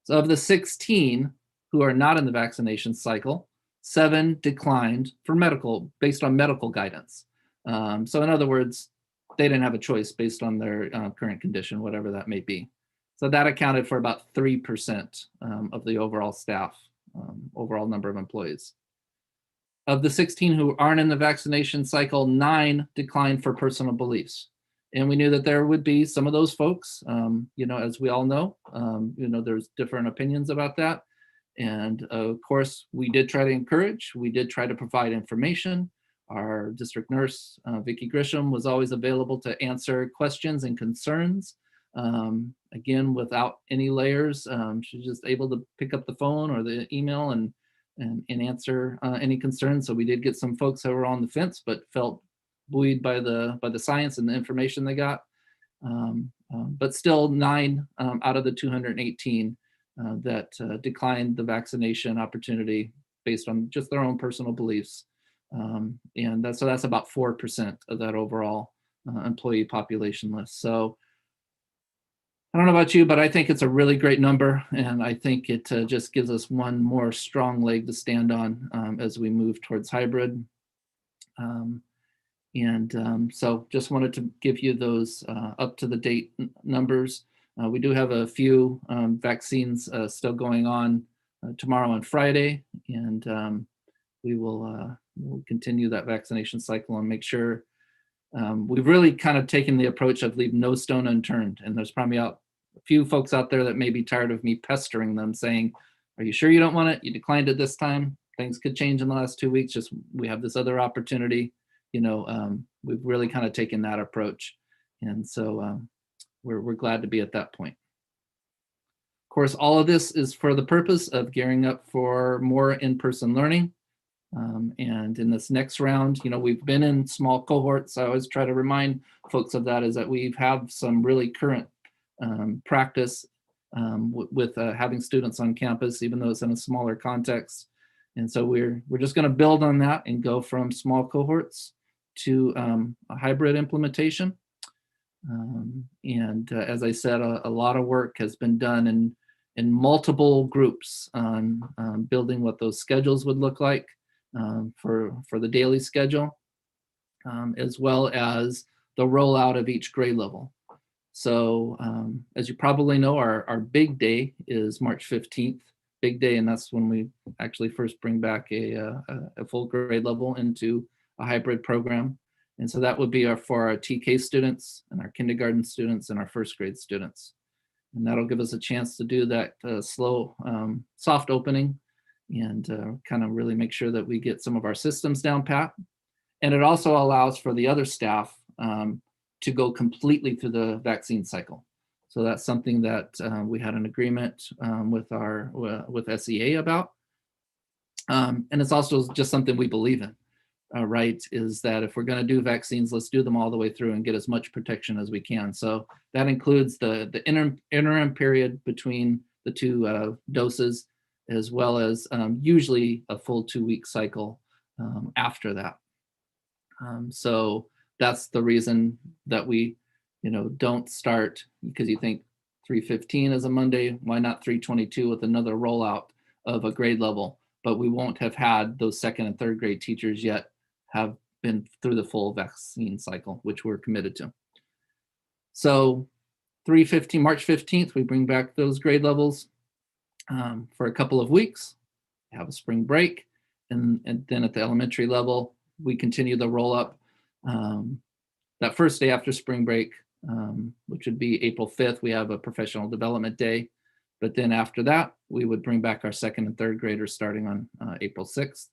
So of the 16 who are not in the vaccination cycle, 7 declined for medical, based on medical guidance. So in other words, they didn't have a choice based on their current condition, whatever that may be. So that accounted for about 3% of the overall staff, overall number of employees. Of the 16 who aren't in the vaccination cycle, 9 declined for personal beliefs. And we knew that there would be some of those folks, as we all know, there's different opinions about that. And of course, we did try to encourage, we did try to provide information. Our district nurse, Vicki Grisham, was always available to answer questions and concerns. Again, without any layers, she's just able to pick up the phone or the email and answer any concerns. So we did get some folks that were on the fence, but felt buoyed by the science and the information they got. But still 9 out of the 218 that declined the vaccination opportunity based on just their own personal beliefs. And that's about 4% of that overall employee population list. So I don't know about you, but I think it's a really great number. And I think it just gives us one more strong leg to stand on as we move towards hybrid. So just wanted to give you those up to the date numbers. We do have a few vaccines still going on tomorrow and Friday, and we will we'll continue that vaccination cycle and make sure we've really kind of taken the approach of leave no stone unturned. And there's probably a few folks out there that may be tired of me pestering them saying, are you sure you don't want it? You declined it this time. Things could change in the last 2 weeks. Just we have this other opportunity. We've really kind of taken that approach. And so we're glad to be at that point. Of course, all of this is for the purpose of gearing up for more in-person learning. And in this next round, we've been in small cohorts. I always try to remind folks of that, is that we have some really current practice with having students on campus, even though it's in a smaller context. And so we're just going to build on that and go from small cohorts to a hybrid implementation. As I said, a lot of work has been done in multiple groups on building what those schedules would look like for the daily schedule, as well as the rollout of each grade level. So as you probably know, our big day is March 15th, big day, and that's when we actually first bring back a full grade level into a hybrid program. And so that would be for our TK students and our kindergarten students and our first grade students. And that'll give us a chance to do that slow, soft opening and kind of really make sure that we get some of our systems down pat. And it also allows for the other staff to go completely through the vaccine cycle. So that's something that we had an agreement with SEA about. And it's also just something we believe in, right? Is that if we're going to do vaccines, let's do them all the way through and get as much protection as we can. So that includes the interim period between the 2 doses, as well as usually a full 2-week cycle after that. So that's the reason that we, don't start, because you think 315 is a Monday, why not 322 with another rollout of a grade level? But we won't have had those 2nd and 3rd grade teachers yet have been through the full vaccine cycle, which we're committed to. So March 15th, we bring back those grade levels for a couple of weeks, have a spring break, and then at the elementary level, we continue the roll up. That first day after spring break, which would be April 5th, we have a professional development day. But then after that, we would bring back our 2nd and 3rd graders starting on April 6th.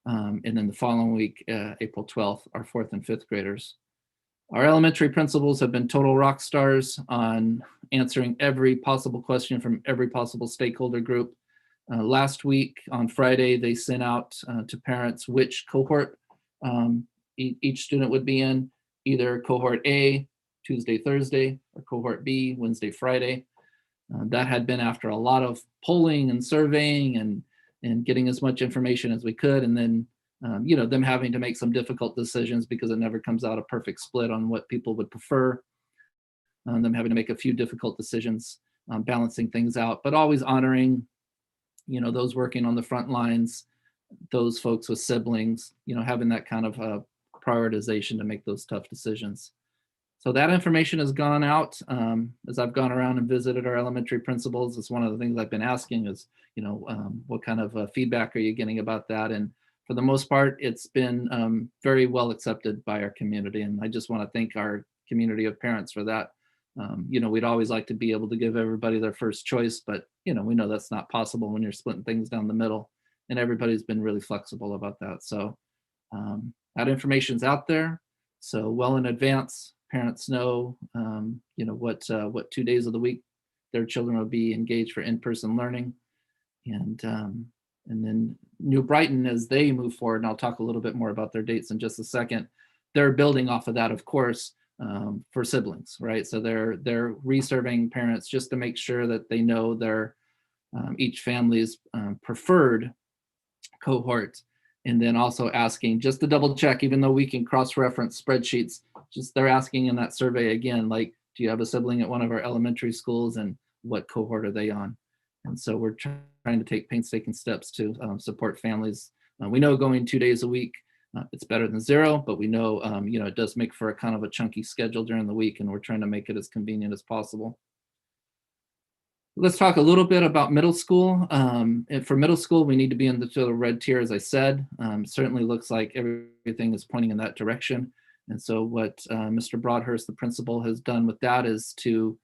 And then the following week, April 12th, our 4th and 5th graders. Our elementary principals have been total rock stars on answering every possible question from every possible stakeholder group. Last week on Friday, they sent out to parents which cohort each student would be in, either cohort A, Tuesday, Thursday, or cohort B, Wednesday, Friday. That had been after a lot of polling and surveying and getting as much information as we could. And then, them having to make some difficult decisions because it never comes out a perfect split on what people would prefer. Them having to make a few difficult decisions, balancing things out, but always honoring, those working on the front lines those folks with siblings, having that kind of prioritization to make those tough decisions. So that information has gone out as I've gone around and visited our elementary principals. It's one of the things I've been asking is, what kind of feedback are you getting about that? And for the most part, it's been very well accepted by our community. And I just want to thank our community of parents for that. We'd always like to be able to give everybody their first choice, but, we know that's not possible when you're splitting things down the middle. And everybody's been really flexible about that. So that information's out there. So well in advance, parents know, what 2 days of the week their children will be engaged for in-person learning. And then New Brighton, as they move forward, and I'll talk a little bit more about their dates in just a second, they're building off of that, of course, for siblings, right? So they're resurveying parents just to make sure that they know their each family's preferred cohort, and then also asking just to double check, even though we can cross-reference spreadsheets, just they're asking in that survey again, like, do you have a sibling at one of our elementary schools and what cohort are they on? And so we're trying to take painstaking steps to support families. We know going 2 days a week, it's better than zero, but we know, it does make for a kind of a chunky schedule during the week, and we're trying to make it as convenient as possible. Let's talk a little bit about middle school. And for middle school, we need to be in the red tier, as I said. Certainly looks like everything is pointing in that direction. And so what Mr. Broadhurst, the principal, has done with that is to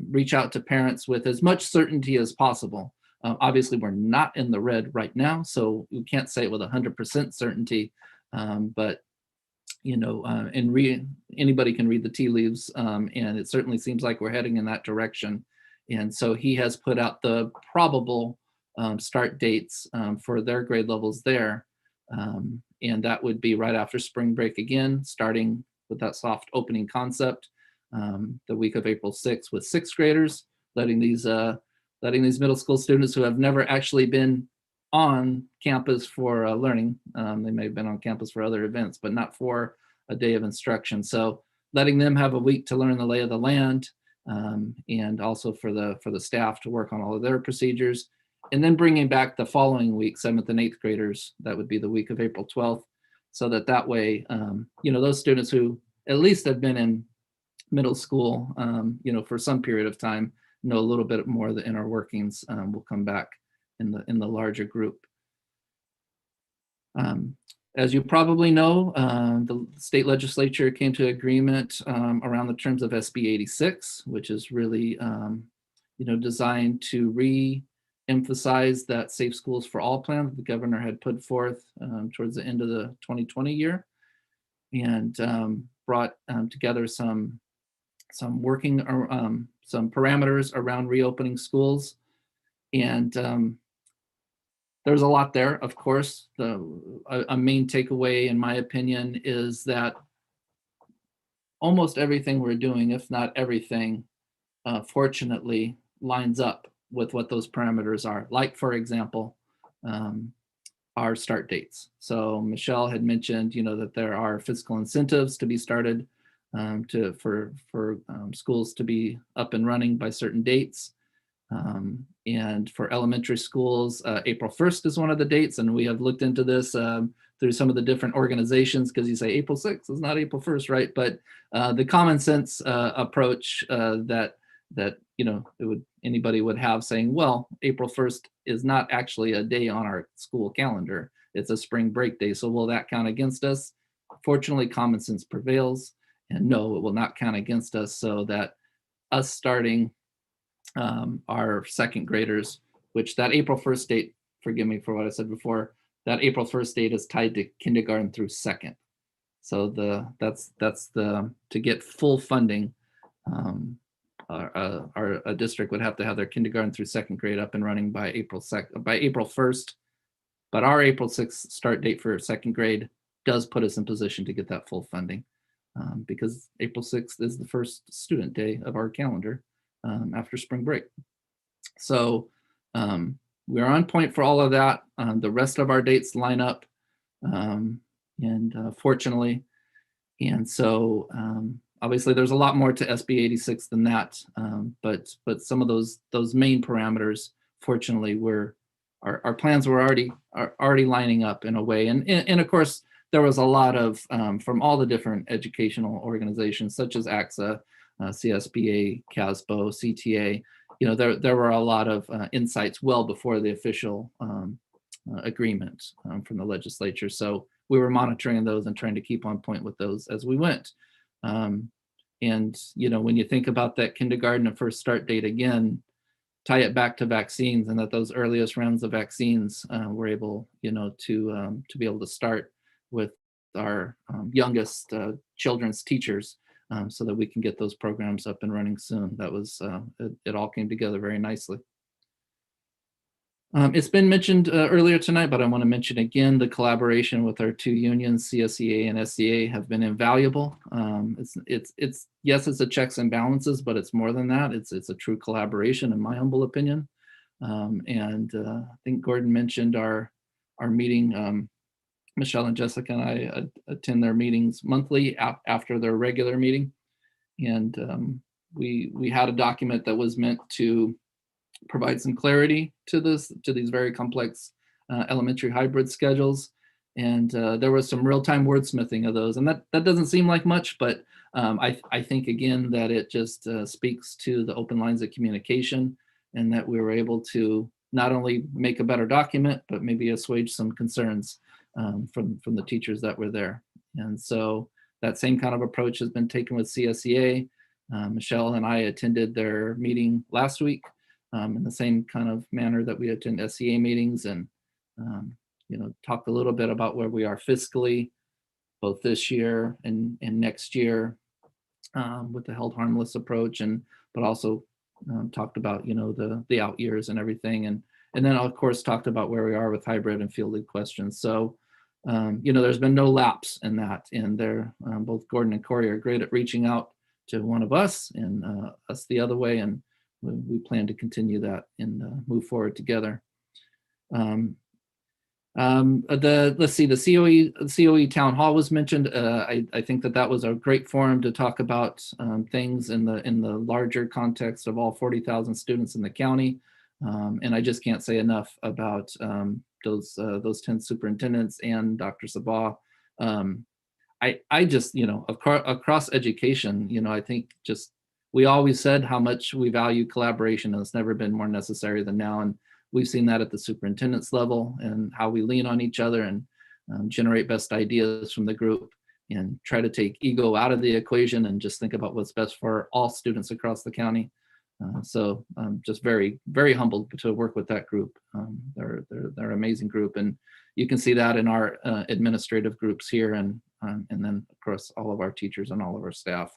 reach out to parents with as much certainty as possible. Obviously, we're not in the red right now, so we can't say it with 100% certainty, but anybody can read the tea leaves, and it certainly seems like we're heading in that direction. And so he has put out the probable start dates for their grade levels there. And that would be right after spring break again, starting with that soft opening concept, the week of April 6th with sixth graders, letting these middle school students who have never actually been on campus for learning. They may have been on campus for other events, but not for a day of instruction. So letting them have a week to learn the lay of the land, and also for the staff to work on all of their procedures, and then bringing back the following week, 7th and 8th graders, that would be the week of April 12th, so that way, those students who at least have been in middle school, for some period of time, know a little bit more of the inner workings, will come back in the larger group. As you probably know, the state legislature came to agreement around the terms of SB 86, which is really, designed to re-emphasize that Safe Schools for All plan that the governor had put forth towards the end of the 2020 year, and brought together some working, some parameters around reopening schools. And there's a lot there, of course. A main takeaway, in my opinion, is that almost everything we're doing, if not everything, fortunately lines up with what those parameters are. Like, for example, our start dates. So Michelle had mentioned, that there are fiscal incentives to be started for schools to be up and running by certain dates. And for elementary schools, April 1st is one of the dates, and we have looked into this through some of the different organizations, because you say April 6th is not April 1st, right? But the common sense approach that anybody would have, saying, well, April 1st is not actually a day on our school calendar. It's a spring break day. So will that count against us? Fortunately, common sense prevails, and no, it will not count against us, so that us starting our second graders, which that April 1st date, forgive me for what I said before, that April 1st date is tied to kindergarten through second. So that's to get full funding, a district would have to have their kindergarten through second grade up and running by April 1st. But our April 6th start date for second grade does put us in position to get that full funding, because April 6th is the first student day of our calendar after spring break. So we're on point for all of that. The rest of our dates line up, and fortunately. And so obviously there's a lot more to SB 86 than that, but some of those main parameters, fortunately, we're our plans were already lining up in a way. And of course, there was a lot of, from all the different educational organizations, such as AXA, CSBA, CASBO, CTA, there were a lot of insights well before the official agreement from the legislature. So we were monitoring those and trying to keep on point with those as we went. And, when you think about that kindergarten and first start date again, tie it back to vaccines, and that those earliest rounds of vaccines were able, to be able to start with our youngest children's teachers, so that we can get those programs up and running soon. That was, it all came together very nicely. It's been mentioned earlier tonight, but I want to mention again, the collaboration with our two unions, CSEA and SEA, have been invaluable. It's yes, it's a checks and balances, but it's more than that. It's a true collaboration, in my humble opinion. I think Gordon mentioned our meeting. Michelle and Jessica and I attend their meetings monthly after their regular meeting, and we had a document that was meant to provide some clarity to these very complex elementary hybrid schedules. And there was some real-time wordsmithing of those. And that doesn't seem like much, but I think, again, that it just speaks to the open lines of communication, and that we were able to not only make a better document, but maybe assuage some concerns from the teachers that were there. And so that same kind of approach has been taken with CSEA. Michelle and I attended their meeting last week, in the same kind of manner that we attend SEA meetings, and talked a little bit about where we are fiscally, both this year and next year, with the held harmless approach, but also talked about the out years and everything, and then of course talked about where we are with hybrid and fielded questions. So there's been no lapse in that, and they're both Gordon and Corey are great at reaching out to one of us and us the other way, and we plan to continue that and move forward together. Let's see, the COE town hall was mentioned. I think that was a great forum to talk about things in the larger context of all 40,000 students in the county. And I just can't say enough about those 10 superintendents and Dr. Sabah. I just, across education, I think just, we always said how much we value collaboration, and it's never been more necessary than now. And we've seen that at the superintendent's level, and how we lean on each other and generate best ideas from the group, and try to take ego out of the equation and just think about what's best for all students across the county. So I'm just very, very humbled to work with that group. They're an amazing group, and you can see that in our administrative groups here, and then of course all of our teachers and all of our staff.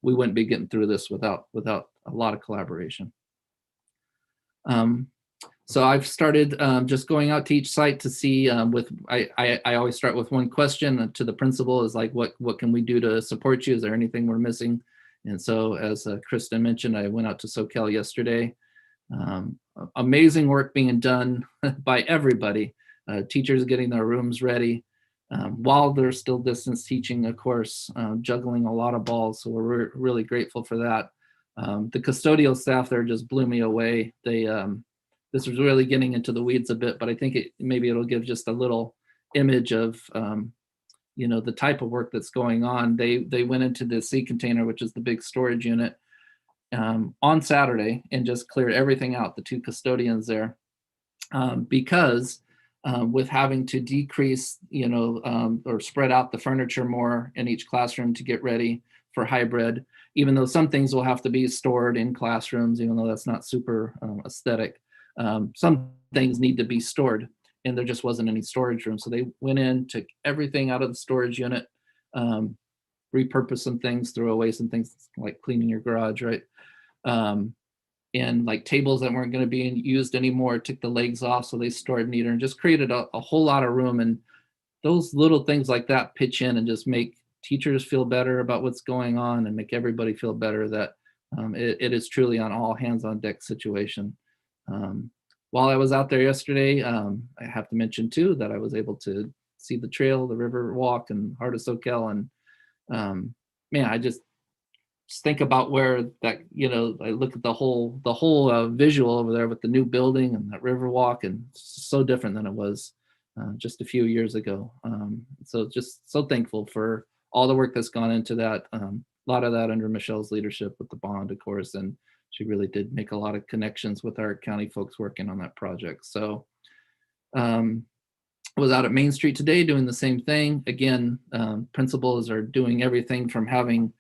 We wouldn't be getting through this without a lot of collaboration. So I've started just going out to each site to see I always start with one question to the principal, is like, what can we do to support you? Is there anything we're missing? And so, as Kristen mentioned, I went out to SoCal yesterday. Amazing work being done by everybody. Teachers getting their rooms ready while they're still distance teaching, of course, juggling a lot of balls. So we're really grateful for that. The custodial staff there just blew me away. This was really getting into the weeds a bit, but I think maybe it'll give just a little image of the type of work that's going on. They went into the sea container, which is the big storage unit, on Saturday, and just cleared everything out, the two custodians there, because with having to decrease, or spread out the furniture more in each classroom to get ready for hybrid, even though some things will have to be stored in classrooms, even though that's not super aesthetic. Some things need to be stored, and there just wasn't any storage room. So they went in, took everything out of the storage unit, repurposed some things, threw away some things, like cleaning your garage, right? And like tables that weren't going to be used anymore, took the legs off, so they stored neater, and just created a whole lot of room. And those little things like that pitch in and just make teachers feel better about what's going on, and make everybody feel better that it is truly an all hands on deck situation. While I was out there yesterday, I have to mention too that I was able to see the trail, the river walk, and Heart of SoCal, and man, just think about where that, you know, I look at the whole visual over there with the new building and that river walk, and it's so different than it was just a few years ago. So just so thankful for all the work that's gone into that. A lot of that under Michelle's leadership with the bond, of course, and she really did make a lot of connections with our county folks working on that project. So was out at Main Street today doing the same thing. Again, principals are doing everything from having,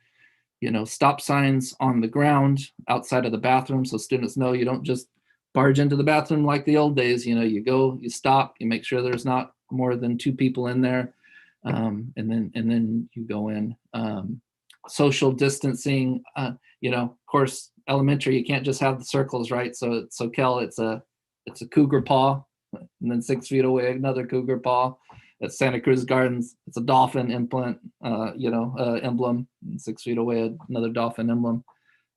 you know, stop signs on the ground outside of the bathroom, so students know you don't just barge into the bathroom like the old days. You know, you go, you stop, you make sure there's not more than 2 people in there, and then you go in. Social distancing, you know, of course, elementary, you can't just have the circles, right? So Kel, it's a cougar paw, and then 6 feet away another cougar paw. At Santa Cruz Gardens, it's a dolphin emblem, and 6 feet away another dolphin emblem.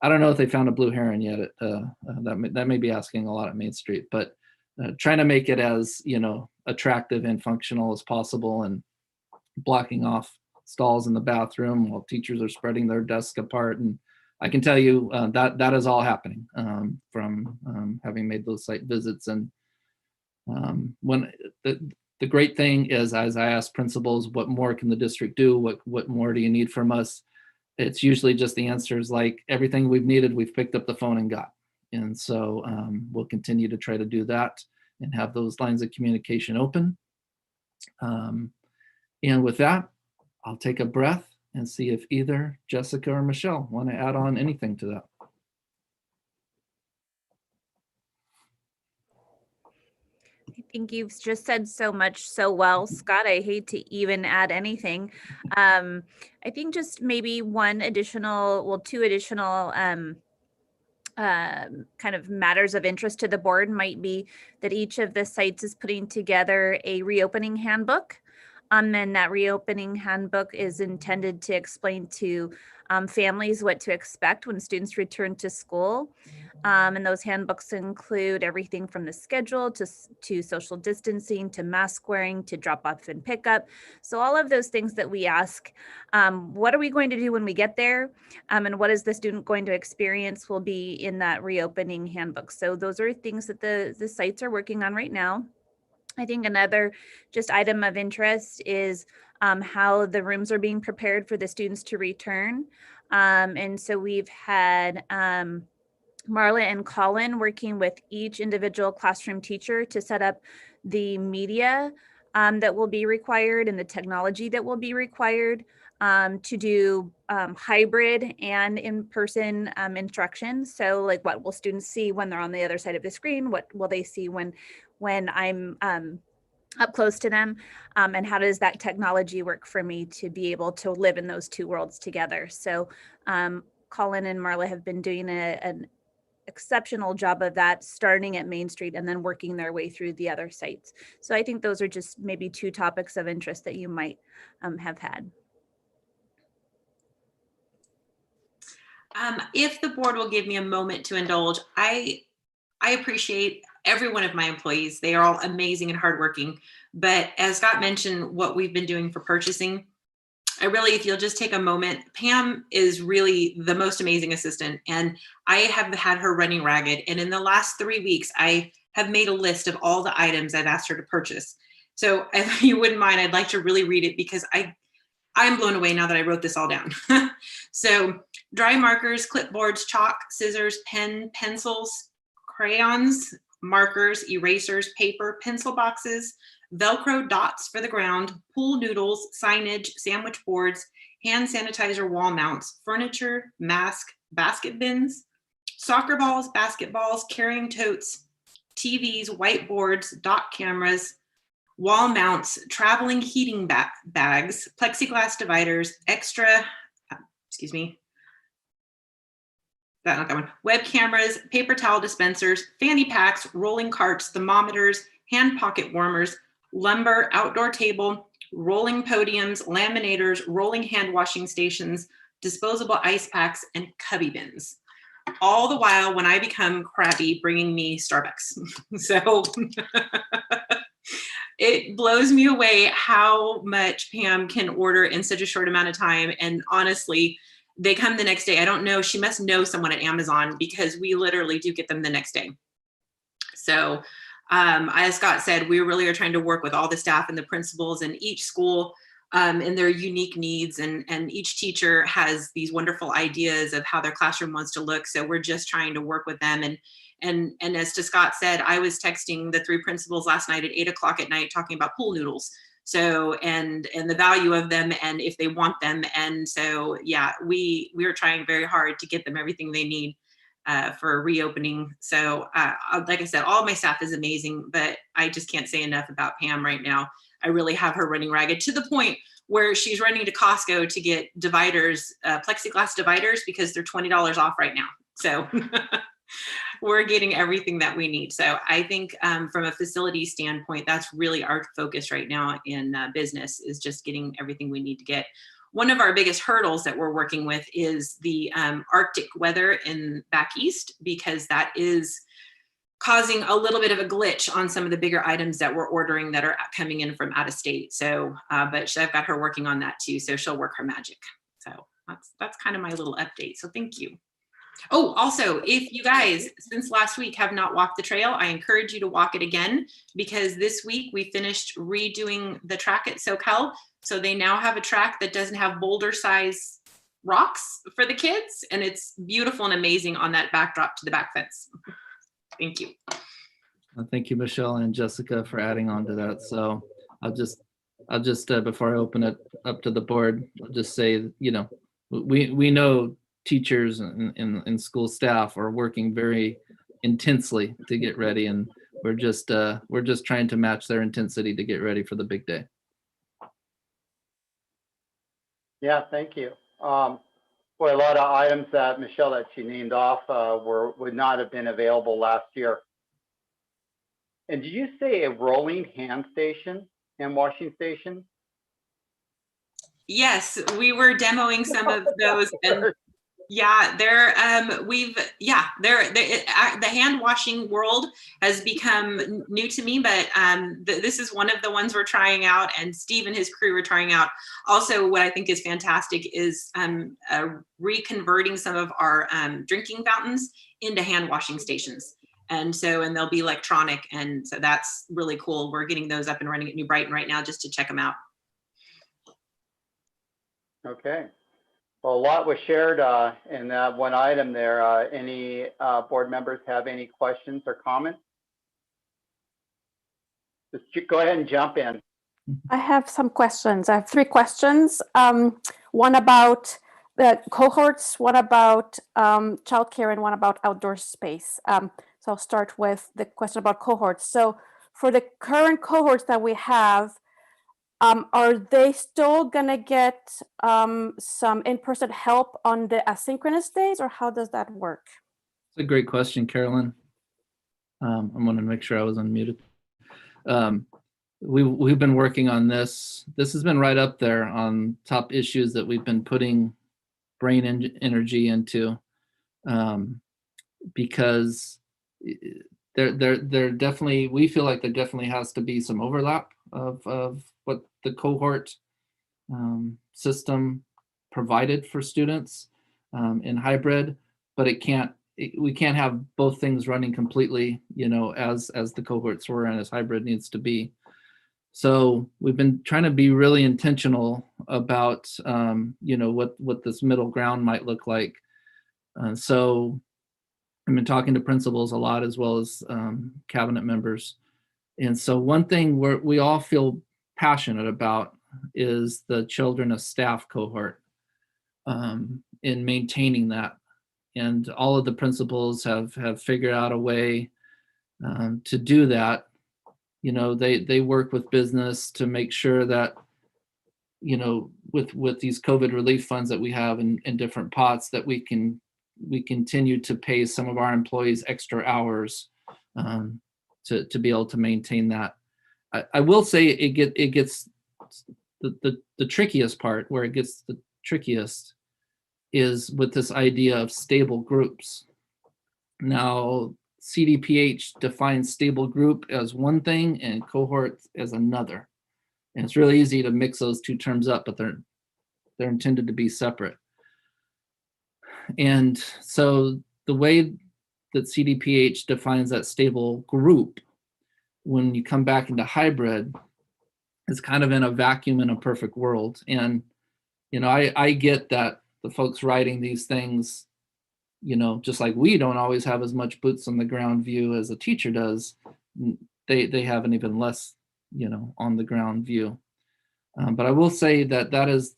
I don't know if they found a blue heron yet. That may be asking a lot at Main Street, but trying to make it as, you know, attractive and functional as possible, and blocking off stalls in the bathroom while teachers are spreading their desks apart. And I can tell you that is all happening from having made those site visits. And when the great thing is, as I ask principals, what more can the district do? What more do you need from us? It's usually just the answers like, everything we've needed, we've picked up the phone and got. And so we'll continue to try to do that and have those lines of communication open. And with that, I'll take a breath and see if either Jessica or Michelle want to add on anything to that. I think you've just said so much so well, Scott. I hate to even add anything. I think just maybe two additional kind of matters of interest to the board might be that each of the sites is putting together a reopening handbook. And that reopening handbook is intended to explain to families what to expect when students return to school. And those handbooks include everything from the schedule to social distancing, to mask wearing, to drop off and pick up. So all of those things that we ask, what are we going to do when we get there? And what is the student going to experience will be in that reopening handbook. So those are things that the sites are working on right now. I think another just item of interest is how the rooms are being prepared for the students to return. And so we've had Marla and Colin working with each individual classroom teacher to set up the media that will be required and the technology that will be required to do hybrid and in-person instruction. So like, what will students see when they're on the other side of the screen? What will they see when I'm up close to them? And how does that technology work for me to be able to live in those two worlds together? So Colin and Marla have been doing an exceptional job of that, starting at Main Street and then working their way through the other sites. So I think those are just maybe 2 topics of interest that you might have had. If the board will give me a moment to indulge, I appreciate every one of my employees. They are all amazing and hardworking. But as Scott mentioned, what we've been doing for purchasing, if you'll just take a moment, Pam is really the most amazing assistant, and I have had her running ragged. And in the last 3 weeks, I have made a list of all the items I've asked her to purchase. So if you wouldn't mind, I'd like to really read it, because I'm blown away now that I wrote this all down. So dry markers, clipboards, chalk, scissors, pen, pencils, crayons, markers, erasers, paper, pencil boxes, Velcro dots for the ground, pool noodles, signage, sandwich boards, hand sanitizer wall mounts, furniture, mask, basket bins, soccer balls, basketballs, carrying totes, TVs, whiteboards, dot cameras, wall mounts, traveling heating bags, plexiglass dividers, web cameras, paper towel dispensers, fanny packs, rolling carts, thermometers, hand pocket warmers, lumber, outdoor table, rolling podiums, laminators, rolling hand washing stations, disposable ice packs, and cubby bins. All the while when I become crabby bringing me Starbucks. So it blows me away how much Pam can order in such a short amount of time. And honestly, they come the next day. I don't know. She must know someone at Amazon because we literally do get them the next day. So as Scott said, we really are trying to work with all the staff and the principals in each school and their unique needs. And each teacher has these wonderful ideas of how their classroom wants to look. So we're just trying to work with them. And as to Scott said, I was texting the 3 principals last night at 8 o'clock at night talking about pool noodles. So, and the value of them and if they want them. And so, yeah, we are trying very hard to get them everything they need for reopening. So like I said, all of my staff is amazing, but I just can't say enough about Pam right now. I really have her running ragged to the point where she's running to Costco to get dividers, plexiglass dividers, because they're $20 off right now. So we're getting everything that we need. So I think from a facility standpoint, that's really our focus right now in business, is just getting everything we need to get. One of our biggest hurdles that we're working with is the Arctic weather in back east, because that is causing a little bit of a glitch on some of the bigger items that we're ordering that are coming in from out of state. So, but I've got her working on that too. So she'll work her magic. So that's kind of my little update. So thank you. Oh, also, if you guys, since last week, have not walked the trail, I encourage you to walk it again, because this week we finished redoing the track at SoCal. So they now have a track that doesn't have boulder size rocks for the kids. And it's beautiful and amazing on that backdrop to the back fence. Thank you. Thank you, Michelle and Jessica, for adding on to that. So I'll just before I open it up to the board, I'll just say, you know, we know teachers and school staff are working very intensely to get ready, and we're just trying to match their intensity to get ready for the big day. Yeah, thank you. Boy, a lot of items that Michelle that she named off would not have been available last year. And did you say a rolling hand washing station? Yes, we were demoing some of those, and yeah, the hand washing world has become new to me, but this is one of the ones we're trying out, and Steve and his crew are trying out. Also, what I think is fantastic is reconverting some of our drinking fountains into hand washing stations. And they'll be electronic, and so that's really cool. We're getting those up and running at New Brighton right now just to check them out. Okay. Well, a lot was shared in that one item there. Any board members have any questions or comments? Just go ahead and jump in. I have some questions. I have 3 questions. One about the cohorts, one about childcare, and one about outdoor space. So I'll start with the question about cohorts. So for the current cohorts that we have, are they still gonna get some in-person help on the asynchronous days, or how does that work? It's a great question, Carolyn. I'm gonna make sure I was unmuted. We've been working on this. This has been right up there on top issues that we've been putting brain energy into, because there definitely, we feel like there definitely has to be some overlap of what the cohort system provided for students in hybrid, but we can't have both things running completely, you know, as the cohorts were and as hybrid needs to be. So we've been trying to be really intentional about, you know, what this middle ground might look like. So I've been talking to principals a lot, as well as cabinet members. And so one thing we all feel passionate about is the children of staff cohort, in maintaining that. And all of the principals have figured out a way to do that. You know, they work with business to make sure that, you know, with these COVID relief funds that we have in different pots, that we continue to pay some of our employees extra hours to be able to maintain that. I will say it gets the trickiest part, where it gets the trickiest, is with this idea of stable groups. Now, CDPH defines stable group as one thing and cohort as another. And it's really easy to mix those 2 terms up, but they're intended to be separate. And so the way that CDPH defines that stable group, when you come back into hybrid, is kind of in a vacuum in a perfect world. And, I get that the folks writing these things, just like we don't always have as much boots on the ground view as a teacher does, they have an even less, on the ground view. But I will say that that is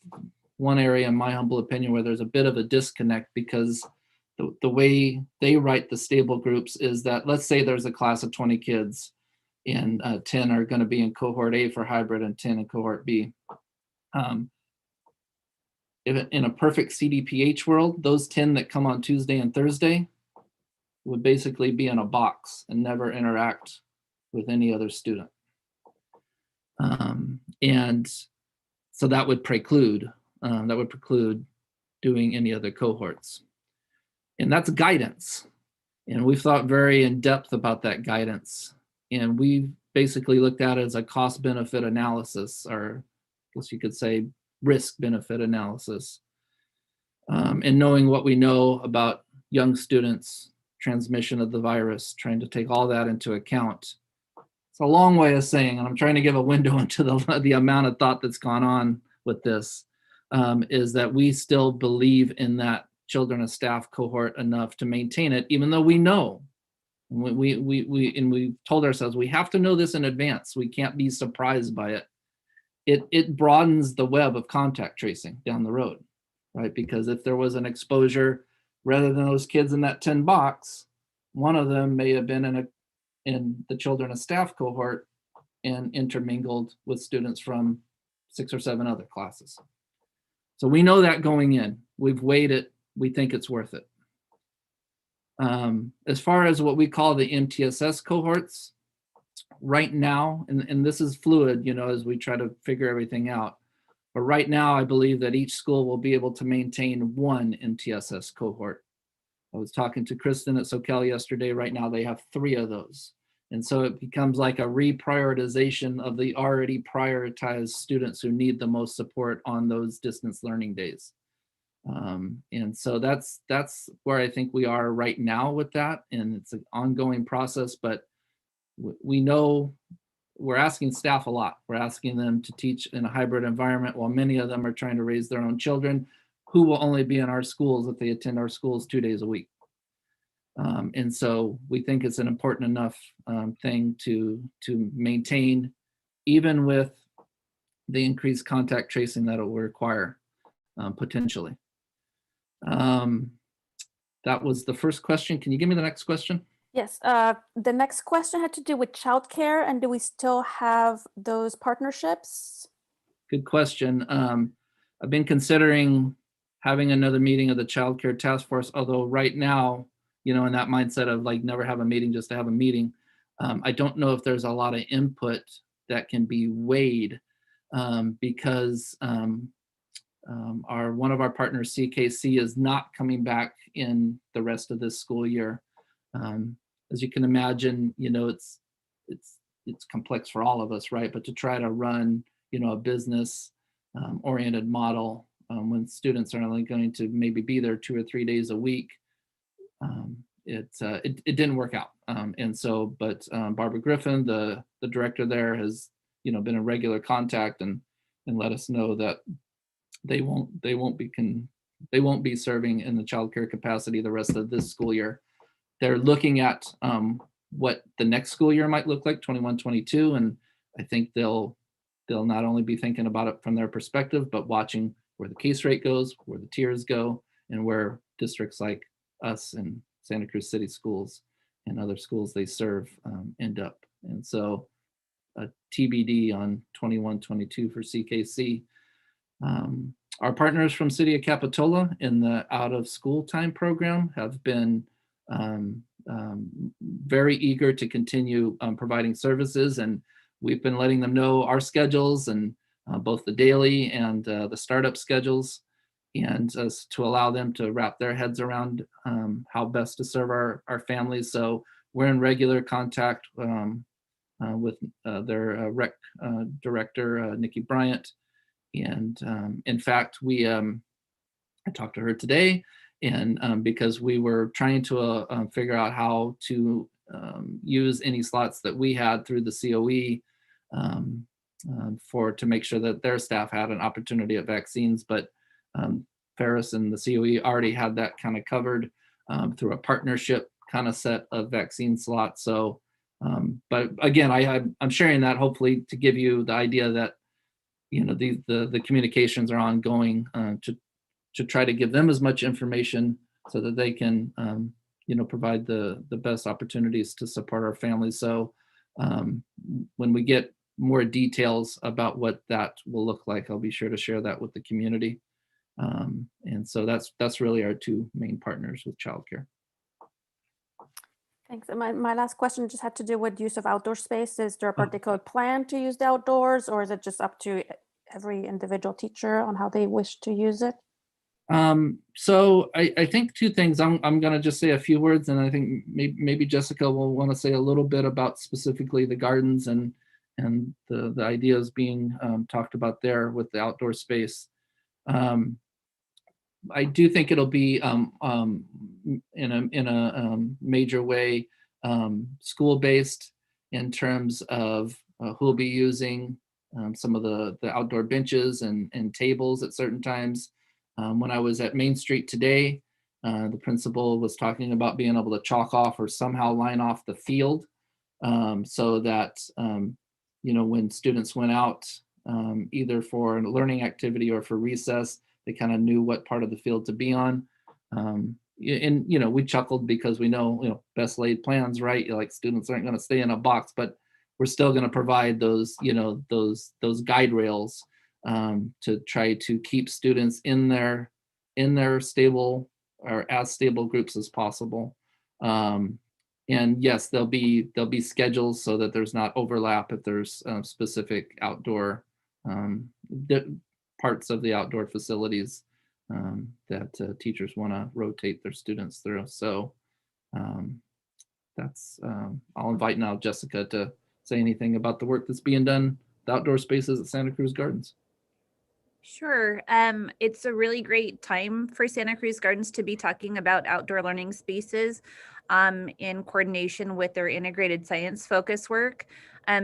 one area, in my humble opinion, where there's a bit of a disconnect, because the way they write the stable groups is that, let's say there's a class of 20 kids, and 10 are going to be in cohort A for hybrid and 10 in cohort B. If in a perfect CDPH world, those 10 that come on Tuesday and Thursday would basically be in a box and never interact with any other student. And so that would preclude doing any other cohorts. And that's guidance. And we've thought very in depth about that guidance. And we basically looked at it as a cost benefit analysis, or I guess you could say risk benefit analysis. And knowing what we know about young students, transmission of the virus, trying to take all that into account. It's a long way of saying, and I'm trying to give a window into the amount of thought that's gone on with this, is that we still believe in that children of staff cohort enough to maintain it, even though we know, we told ourselves we have to know this in advance. We can't be surprised by it. It broadens the web of contact tracing down the road, right? Because if there was an exposure, rather than those kids in that 10 box, one of them may have been in the children of staff cohort and intermingled with students from 6 or 7 other classes. So we know that going in. We've weighed it. We think it's worth it. As far as what we call the MTSS cohorts, right now, and this is fluid, as we try to figure everything out, but right now I believe that each school will be able to maintain one MTSS cohort. I was talking to Kristen at Soquel yesterday. Right now they have 3 of those. And so it becomes like a reprioritization of the already prioritized students who need the most support on those distance learning days. And so that's where I think we are right now with that. And it's an ongoing process, but we know we're asking staff a lot. We're asking them to teach in a hybrid environment, while many of them are trying to raise their own children who will only be in our schools if they attend our schools 2 days a week. And so we think it's an important enough thing to maintain, even with the increased contact tracing that it will require potentially. That was the first question. Can you give me the next question? Yes, the next question had to do with childcare, and do we still have those partnerships? Good question. I've been considering having another meeting of the childcare task force, although right now, in that mindset of like never have a meeting just to have a meeting, I don't know if there's a lot of input that can be weighed, because one of our partners, CKC, is not coming back in the rest of this school year. As you can imagine, it's complex for all of us, right? But to try to run, a business oriented model when students are only going to maybe be there 2 or 3 days a week, it didn't work out. And so, but Barbara Griffin, the director there, has been in regular contact and let us know that they won't be serving in the childcare capacity the rest of this school year. They're looking at what the next school year might look like, 21-22, and I think they'll not only be thinking about it from their perspective, but watching where the case rate goes, where the tiers go, and where districts like us and Santa Cruz City schools and other schools they serve end up. And so a TBD on 21-22 for CKC. Our partners from City of Capitola in the out of school time program have been very eager to continue providing services, and we've been letting them know our schedules, and both the daily and the startup schedules, and to allow them to wrap their heads around how best to serve our families. So we're in regular contact with their rec director, Nikki Bryant. And in fact, I talked to her today, and because we were trying to figure out how to use any slots that we had through the COE to make sure that their staff had an opportunity at vaccines. But Ferris and the COE already had that kind of covered through a partnership kind of set of vaccine slots. So, but again, I'm sharing that hopefully to give you the idea that, you know, the communications are ongoing to try to give them as much information so that they can, you know, provide the best opportunities to support our families. So when we get more details about what that will look like, I'll be sure to share that with the community. And so that's really our two main partners with childcare. Thanks. And my last question just had to do with use of outdoor space. Is there a particular plan to use the outdoors, or is it just up to every individual teacher on how they wish to use it? So I think two things. I'm going to just say a few words, and I think maybe Jessica will want to say a little bit about specifically the gardens and the ideas being talked about there with the outdoor space. I do think it'll be in a major way school-based in terms of who will be using some of the outdoor benches and tables at certain times. When I was at Main Street today, the principal was talking about being able to chalk off or somehow line off the field so that, you know, when students went out either for a learning activity or for recess, they kind of knew what part of the field to be on. And, you know, we chuckled because we know, you know, best laid plans, right? Like students aren't going to stay in a box, but we're still going to provide those, you know, those guide rails to try to keep students in their stable or as stable groups as possible. And yes, there'll be schedules so that there's not overlap if there's specific outdoor parts of the outdoor facilities that teachers want to rotate their students through. So that's I'll invite now Jessica to say anything about the work that's being done, the outdoor spaces at Santa Cruz Gardens. Sure. It's a really great time for Santa Cruz Gardens to be talking about outdoor learning spaces in coordination with their integrated science focus work.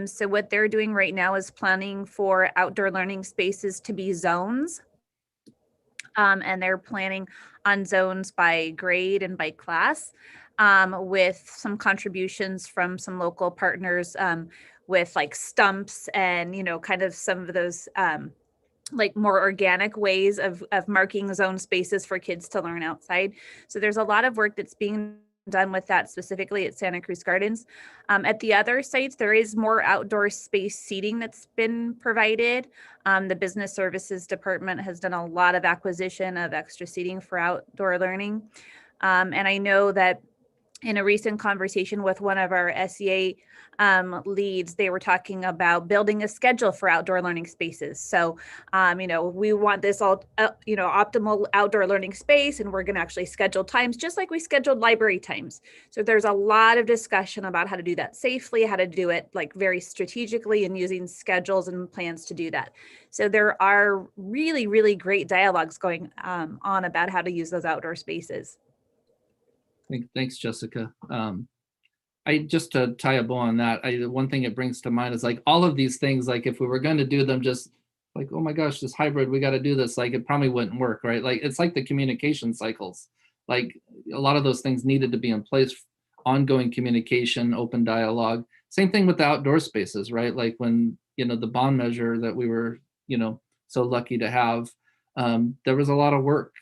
So what they're doing right now is planning for outdoor learning spaces to be zones. And they're planning on zones by grade and by class with some contributions from some local partners with like stumps and, you know, kind of some of those like more organic ways of marking zone spaces for kids to learn outside. So there's a lot of work that's being done with that specifically at Santa Cruz Gardens. At the other sites, there is more outdoor space seating that's been provided. The business services department has done a lot of acquisition of extra seating for outdoor learning. And I know that in a recent conversation with one of our SEA leads, they were talking about building a schedule for outdoor learning spaces. So, you know, we want this all, you know, optimal outdoor learning space, and we're going to actually schedule times just like we scheduled library times. So there's a lot of discussion about how to do that safely, how to do it like very strategically and using schedules and plans to do that. So there are really, really great dialogues going on about how to use those outdoor spaces. Thanks, Jessica. I just to tie a bow on that, one thing it brings to mind is like all of these things, like if we were going to do them just like, oh my gosh, this hybrid, we got to do this, like it probably wouldn't work, right? Like it's like the communication cycles. Like a lot of those things needed to be in place, ongoing communication, open dialogue. Same thing with the outdoor spaces, right? Like when, you know, the bond measure that we were, you know, so lucky to have, there was a lot of work,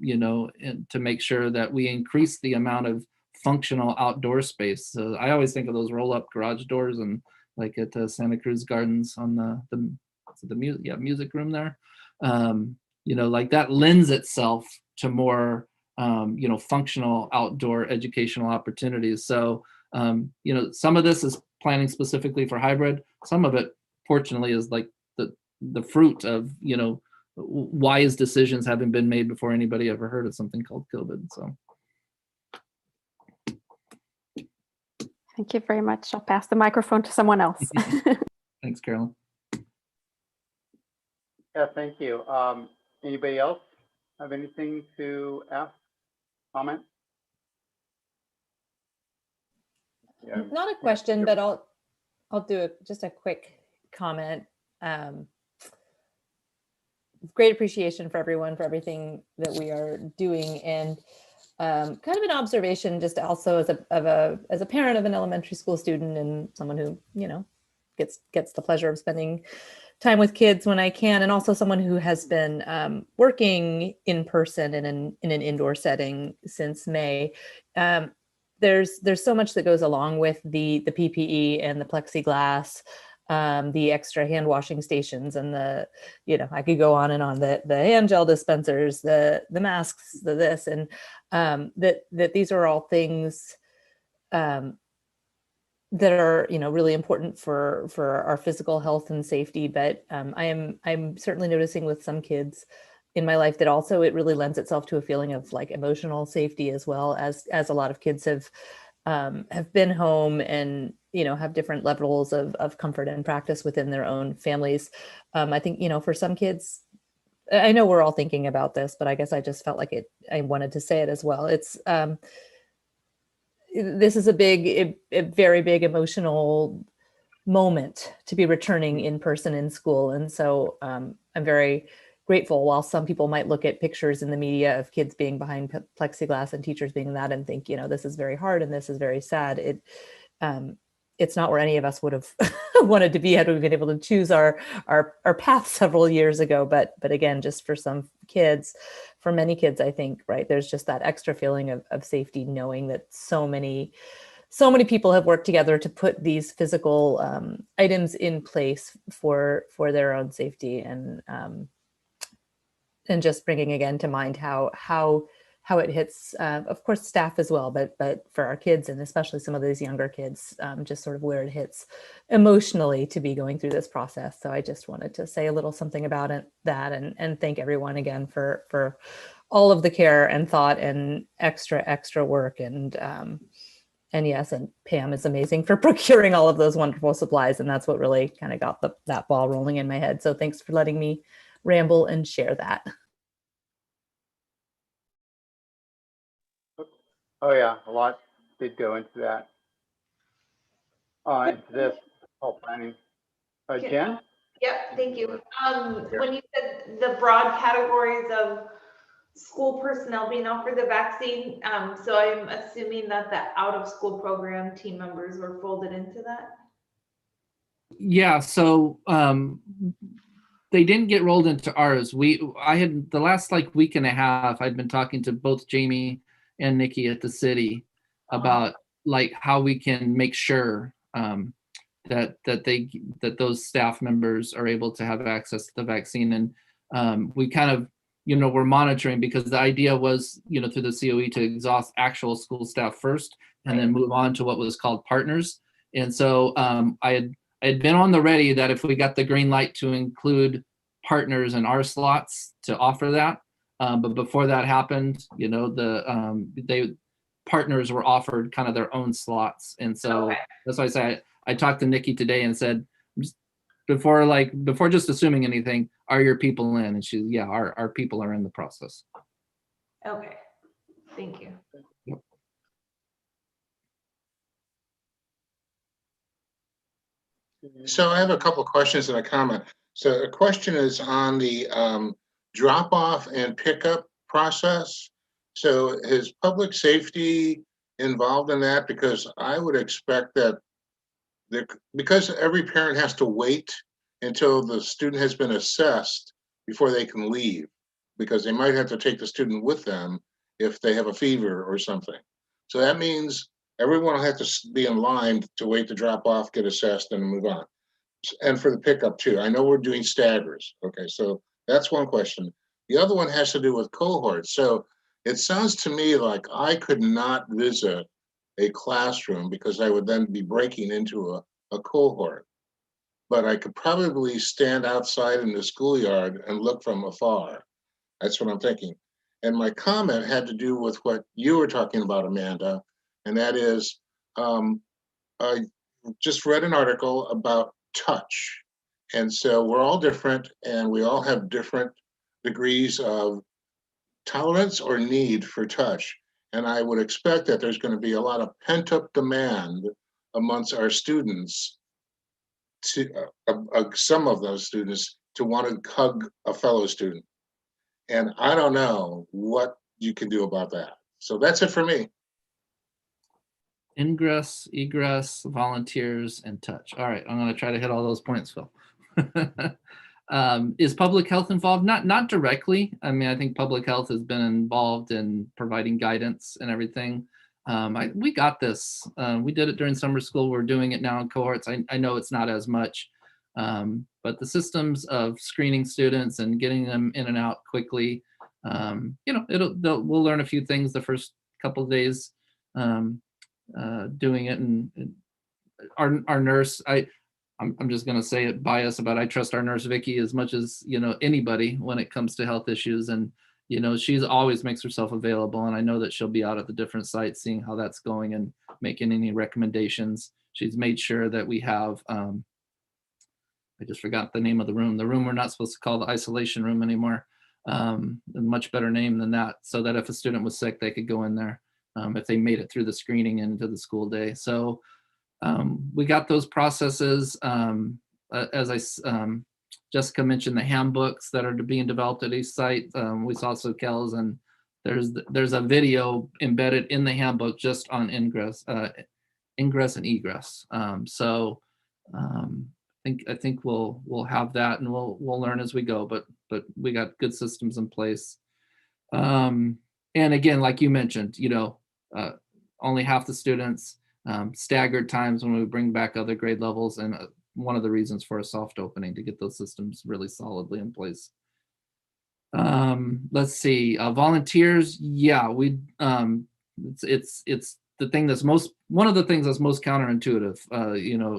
you know, to make sure that we increase the amount of functional outdoor space. So I always think of those roll-up garage doors and like at Santa Cruz Gardens on the music room there. You know, like that lends itself to more, you know, functional outdoor educational opportunities. So, you know, some of this is planning specifically for hybrid. Some of it, fortunately, is like the fruit of, you know, wise decisions having been made before anybody ever heard of something called COVID. So. Thank you very much. I'll pass the microphone to someone else. Thanks, Carolyn. Yeah, thank you. Anybody else have anything to ask comment? Yeah. Not a question, but I'll do just a quick comment. Great appreciation for everyone for everything that we are doing, and kind of an observation just also as a parent of an elementary school student and someone who gets the pleasure of spending time with kids when I can, and also someone who has been working in person in an indoor setting since May. There's so much that goes along with the PPE and the plexiglass, the extra hand washing stations, and I could go on and on, the hand gel dispensers, the masks, this, and that these are all things that are really important for our physical health and safety. But I'm certainly noticing with some kids in my life that also it really lends itself to a feeling of like emotional safety, as well as a lot of kids have been home and have different levels of comfort and practice within their own families. I think for some kids, I know we're all thinking about this, but I guess I just felt like I wanted to say it as well. It's this is a very big emotional moment to be returning in person in school. And so I'm very grateful. While some people might look at pictures in the media of kids being behind plexiglass and teachers being that and think, this is very hard and this is very sad, it's not where any of us would have wanted to be had we been able to choose our path several years ago. But again, just for some kids, for many kids, I think, right, there's just that extra feeling of safety, knowing that so many people have worked together to put these physical items in place for their own safety, and just bringing again to mind how it hits, of course, staff as well, but for our kids, and especially some of these younger kids, just sort of where it hits emotionally to be going through this process. So I just wanted to say a little something about that, and thank everyone again for all of the care and thought and extra work. And yes, and Pam is amazing for procuring all of those wonderful supplies. And that's what really kind of got that ball rolling in my head. So thanks for letting me ramble and share that. Oh yeah, a lot did go into that. Into this whole planning. Jen? Yep, thank you. When you said the broad categories of school personnel being offered the vaccine, so I'm assuming that the out of school program team members were folded into that? Yeah, so they didn't get rolled into ours. I had the last week and a half, I'd been talking to both Jamie and Nikki at the city about how we can make sure that those staff members are able to have access to the vaccine. And we kind of, we're monitoring, because the idea was, through the COE, to exhaust actual school staff first and then move on to what was called partners. And so I had been on the ready that if we got the green light to include partners in our slots to offer that. But before that happened, partners were offered kind of their own slots. And so that's why I say I talked to Nikki today and said, before just assuming anything, are your people in? And she's, yeah, our people are in the process. Okay, thank you. Yep. So I have a couple of questions and a comment. So a question is on the drop off and pickup process. So is public safety involved in that? Because I would expect that because every parent has to wait until the student has been assessed before they can leave, because they might have to take the student with them if they have a fever or something. So that means everyone will have to be in line to wait to drop off, get assessed, and move on. And for the pickup too. I know we're doing staggers. Okay, so that's one question. The other one has to do with cohorts. So it sounds to me like I could not visit a classroom because I would then be breaking into a cohort. But I could probably stand outside in the schoolyard and look from afar. That's what I'm thinking. And my comment had to do with what you were talking about, Amanda, and that is, I just read an article about touch. And so we're all different and we all have different degrees of tolerance or need for touch. And I would expect that there's going to be a lot of pent-up demand amongst our students, to some of those students, to want to hug a fellow student. And I don't know what you can do about that. So that's it for me. Ingress, egress, volunteers, and touch. All right, I'm going to try to hit all those points, Phil. Is public health involved? Not directly. I mean, I think public health has been involved in providing guidance and everything. We got this. We did it during summer school. We're doing it now in cohorts. I know it's not as much, but the systems of screening students and getting them in and out quickly, we'll learn a few things the first couple of days doing it. And our nurse, I'm just going to say it bias, but I trust our nurse Vicky as much as anybody when it comes to health issues, and she's always makes herself available, and I know that she'll be out at the different sites seeing how that's going and making any recommendations. She's made sure that we have I just forgot the name of the room we're not supposed to call the isolation room anymore, a much better name than that, so that if a student was sick they could go in there if they made it through the screening and into the school day. So we got those processes. As Jessica mentioned, the handbooks that are being developed at each site. We saw Soquel's, and there's a video embedded in the handbook just on ingress and egress. I think we'll have that, and we'll learn as we go. But we got good systems in place. And again, like you mentioned, only half the students. Staggered times when we bring back other grade levels, and one of the reasons for a soft opening to get those systems really solidly in place. Let's see, volunteers. Yeah, it's the thing that's one of the things that's most counterintuitive,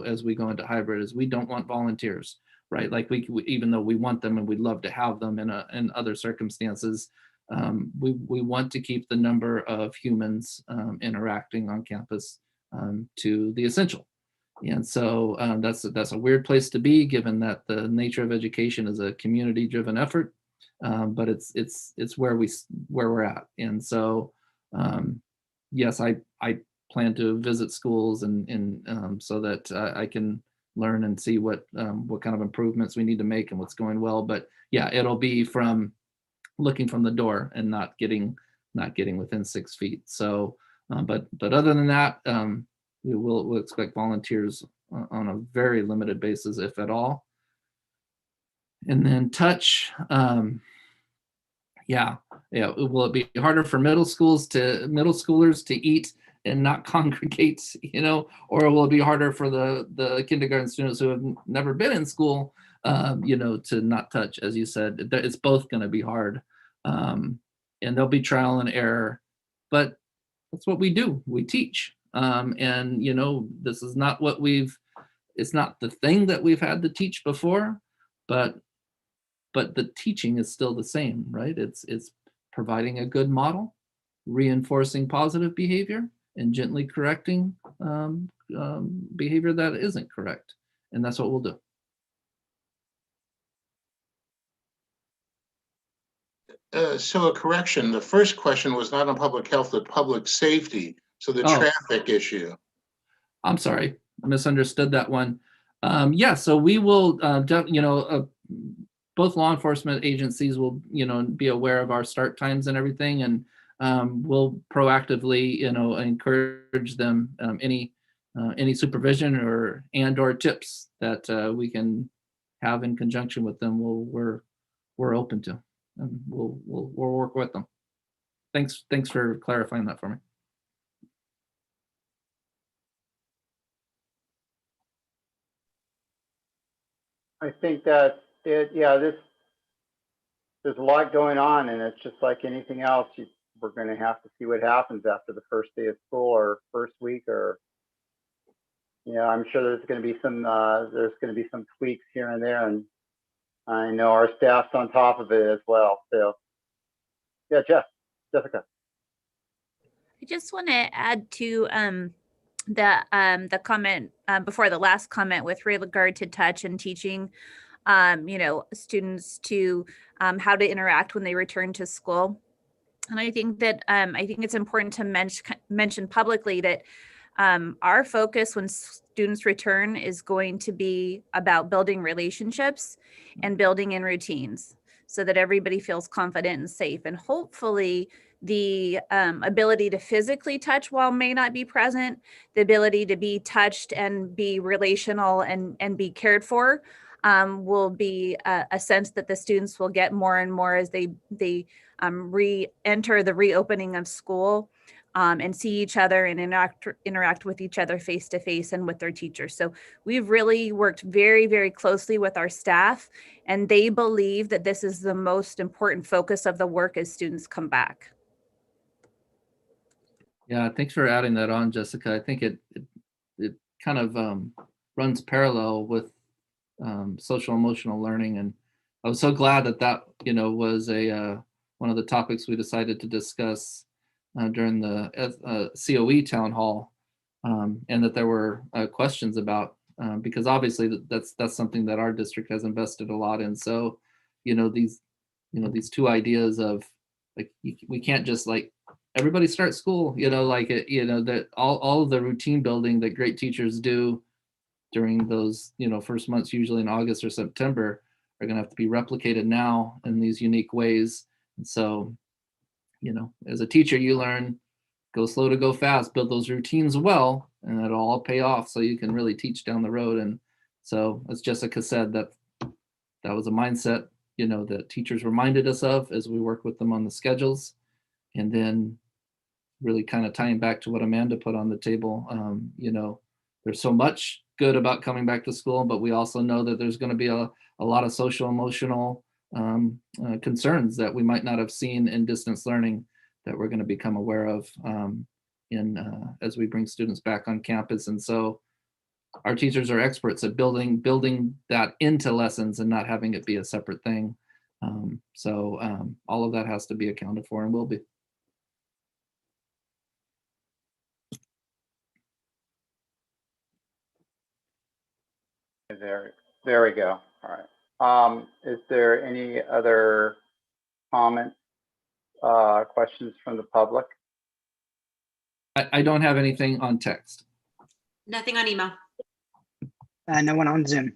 as we go into hybrid, is we don't want volunteers, right? Like we even though we want them and we'd love to have them in other circumstances, we want to keep the number of humans interacting on campus to the essential. And so that's a weird place to be, given that the nature of education is a community-driven effort, but it's where we're at. And so yes, I plan to visit schools and so that I can learn and see what kind of improvements we need to make and what's going well. But yeah, it'll be from looking from the door and not getting within 6 feet. So but other than that, we'll expect volunteers on a very limited basis, if at all. And then touch, yeah. Will it be harder for middle schoolers to eat and not congregate, or will it be harder for the kindergarten students who have never been in school, to not touch? As you said, it's both going to be hard, and there'll be trial and error, but that's what we do. We teach, and this is not it's not the thing that we've had to teach before, but the teaching is still the same, right? It's providing a good model, reinforcing positive behavior, and gently correcting behavior that isn't correct. And that's what we'll do. So a correction, the first question was not on public health, but public safety. So the traffic issue. I'm sorry, I misunderstood that one. Yeah, so we will, both law enforcement agencies will, be aware of our start times and everything, and we'll proactively, encourage them, any supervision or tips that we can have in conjunction with them. We're open to, and we'll work with them. Thanks for clarifying that for me. I think that there's a lot going on, and it's just like anything else. We're going to have to see what happens after the first day of school or first week, or I'm sure there's going to be some tweaks here and there, and I know our staff's on top of it as well. So yeah, Jessica. I just want to add to the comment before the last comment with regard to touch and teaching, students to how to interact when they return to school. And I think that I think it's important to mention publicly that our focus when students return is going to be about building relationships and building in routines so that everybody feels confident and safe. And hopefully the ability to physically touch while may not be present, the ability to be touched and be relational and be cared for will be a sense that the students will get more and more as they re-enter the reopening of school and see each other and interact with each other face to face and with their teachers. So we've really worked very, very closely with our staff, and they believe that this is the most important focus of the work as students come back. Yeah, thanks for adding that on, Jessica. I think it kind of runs parallel with social emotional learning, and I was so glad that was a one of the topics we decided to discuss during the COE town hall, and that there were questions about because obviously that's something that our district has invested a lot in. So, these two ideas of like we can't just like everybody start school, that all of the routine building that great teachers do during those first months, usually in August or September, are going to have to be replicated now in these unique ways. And so, as a teacher, you learn go slow to go fast, build those routines well, and it'll all pay off so you can really teach down the road. And so, as Jessica said, that was a mindset that teachers reminded us of as we work with them on the schedules. And then really kind of tying back to what Amanda put on the table, there's so much good about coming back to school, but we also know that there's going to be a lot of social emotional concerns that we might not have seen in distance learning that we're going to become aware of as we bring students back on campus. And so our teachers are experts at building that into lessons and not having it be a separate thing. So all of that has to be accounted for and will be. There we go. All right. Is there any other comments, questions from the public? I don't have anything on text. Nothing on email. No one on Zoom.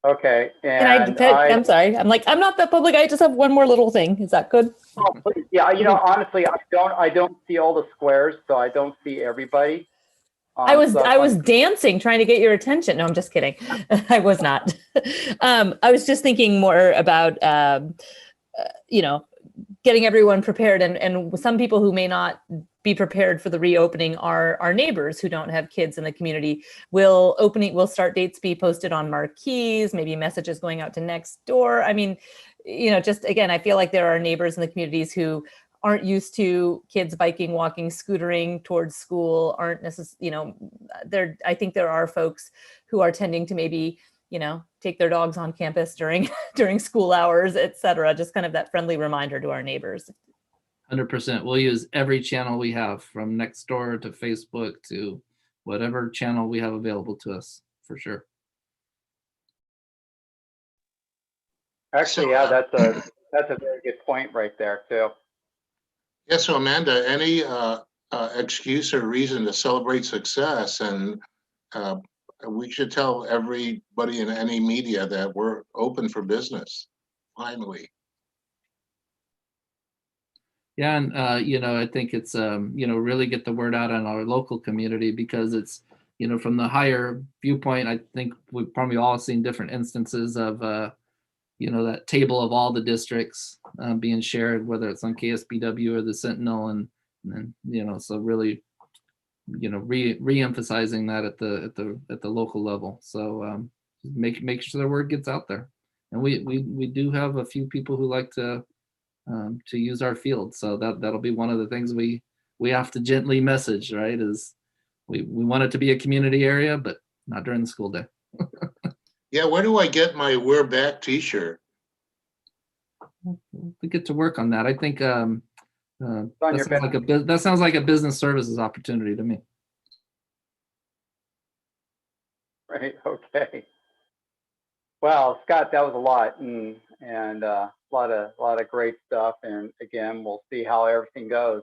Okay. And I'm sorry. I'm not that public. I just have one more little thing. Is that good? Oh, please. Yeah. Honestly, I don't see all the squares, so I don't see everybody. I was dancing, trying to get your attention. No, I'm just kidding. I was not. I was just thinking more about, getting everyone prepared. And some people who may not be prepared for the reopening are our neighbors who don't have kids in the community. Will start dates be posted on marquees, maybe messages going out to next door. I mean, just again, I feel like there are neighbors in the communities who aren't used to kids biking, walking, scootering towards school, aren't necessarily, I think there are folks who are tending to maybe, take their dogs on campus during school hours, et cetera. Just kind of that friendly reminder to our neighbors. 100%. We'll use every channel we have, from Nextdoor to Facebook to whatever channel we have available to us, for sure. Actually, yeah, that's a very good point right there too. Yeah, so Amanda, any excuse or reason to celebrate success, and we should tell everybody in any media that we're open for business, finally. Yeah, and I think it's really get the word out on our local community, because it's from the higher viewpoint, I think we've probably all seen different instances of that table of all the districts being shared, whether it's on KSBW or the Sentinel, and then so really re-emphasizing that at the local level. So make sure the word gets out there, and we do have a few people who like to use our field, so that'll be one of the things we have to gently message, right? Is we want it to be a community area, but not during the school day. Yeah, where do I get my "We're Back" T-shirt? We get to work on that. I think that sounds like a business services opportunity to me. Right. Okay. Wow, Scott, that was a lot, and a lot of great stuff. And again, we'll see how everything goes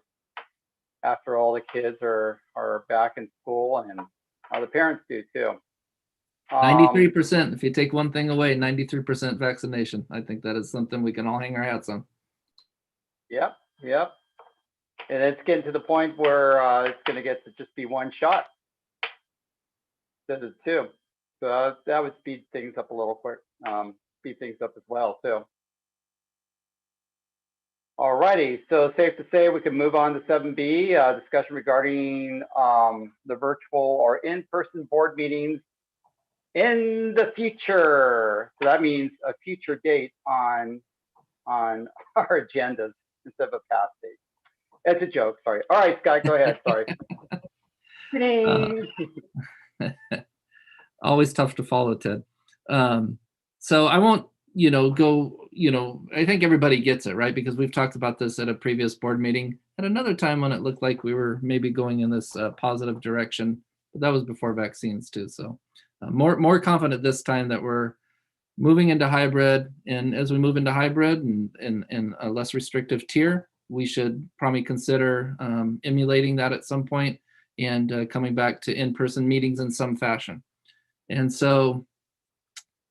after all the kids are back in school, and how the parents do too. 93%. If you take one thing away, 93% vaccination. I think that is something we can all hang our hats on. Yep, yep. And it's getting to the point where it's going to get to just be one shot instead of two. So that would speed things up a little quick, speed things up as well too. All righty, so safe to say we can move on to 7B, discussion regarding the virtual or in-person board meetings in the future. So that means a future date on our agendas instead of a past date. It's a joke, sorry. All right, Scott, go ahead, sorry. Always tough to follow, Ted. So I won't, go, I think everybody gets it, right? Because we've talked about this at a previous board meeting at another time when it looked like we were maybe going in this positive direction, but that was before vaccines too. So more confident this time that we're moving into hybrid, and as we move into hybrid and a less restrictive tier, we should probably consider emulating that at some point and coming back to in-person meetings in some fashion. And so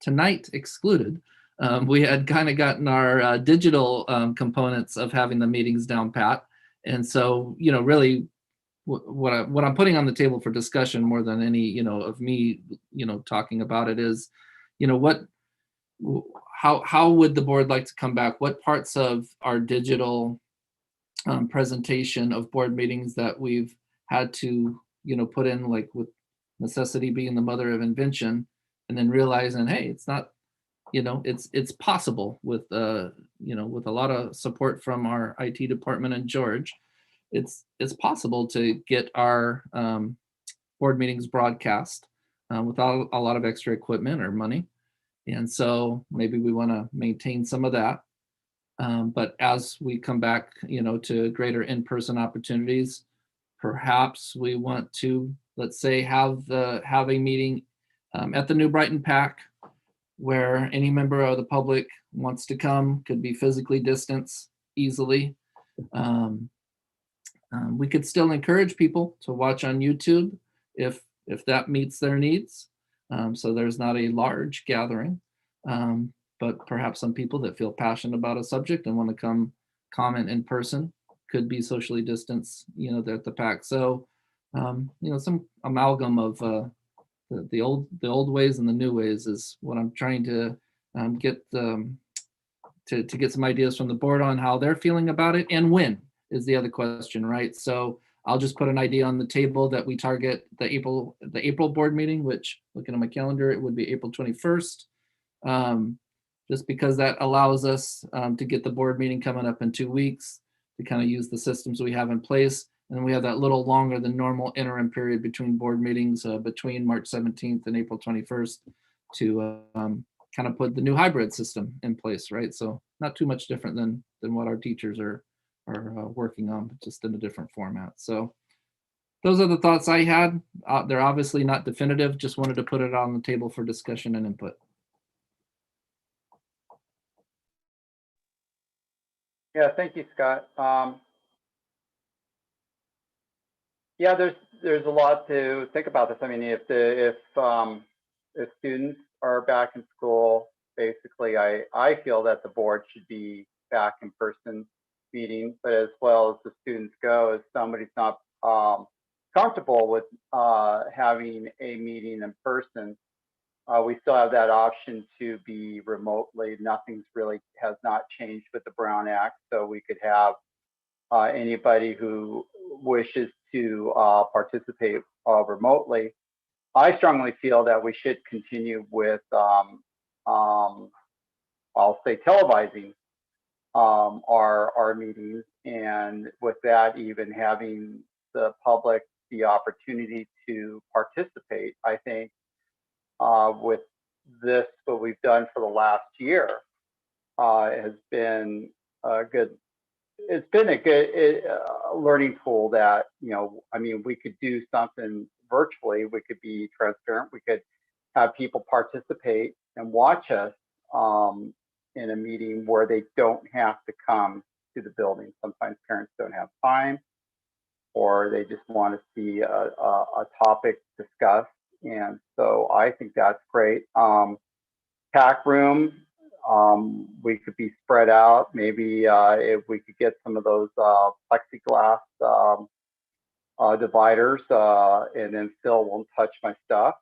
tonight excluded, we had kind of gotten our digital components of having the meetings down pat. And so, really what I'm putting on the table for discussion more than any, of me, talking about it is, how would the board like to come back? What parts of our digital presentation of board meetings that we've had to, put in, like with necessity being the mother of invention, and then realizing, hey, it's not, it's possible with, with a lot of support from our IT department and George, it's possible to get our board meetings broadcast without a lot of extra equipment or money. And so maybe we want to maintain some of that. But as we come back, to greater in-person opportunities, perhaps we want to, let's say, have a meeting at the New Brighton PAC where any member of the public wants to come, could be physically distanced easily. We could still encourage people to watch on YouTube if that meets their needs. So there's not a large gathering, but perhaps some people that feel passionate about a subject and want to come comment in person could be socially distanced, they're at the PAC. So, some amalgam of the old ways and the new ways is what I'm trying to get to get some ideas from the board on how they're feeling about it, and when is the other question, right? So I'll just put an idea on the table that we target the April board meeting, which, looking at my calendar, it would be April 21st. Just because that allows us to get the board meeting coming up in 2 weeks to kind of use the systems we have in place. And then we have that little longer than normal interim period between board meetings between March 17th and April 21st to kind of put the new hybrid system in place, right? So not too much different than what our teachers are working on, but just in a different format. So those are the thoughts I had. They're obviously not definitive, just wanted to put it on the table for discussion and input. Yeah, thank you, Scott. Yeah, there's a lot to think about this. I mean, if students are back in school, basically, I feel that the board should be back in person meeting, but as well as the students go, if somebody's not comfortable with having a meeting in person, we still have that option to be remotely. Nothing's really has not changed with the Brown Act, so we could have anybody who wishes to participate remotely. I strongly feel that we should continue with, I'll say, televising our meetings, and with that, even having the public the opportunity to participate. I think with this, what we've done for the last year has been a good. It's been a good learning tool that, I mean, we could do something virtually. We could be transparent. We could have people participate and watch us in a meeting where they don't have to come to the building. Sometimes parents don't have time, or they just want to see a topic discussed. And so I think that's great. Pack room, we could be spread out. Maybe if we could get some of those plexiglass dividers, and then Phil won't touch my stuff.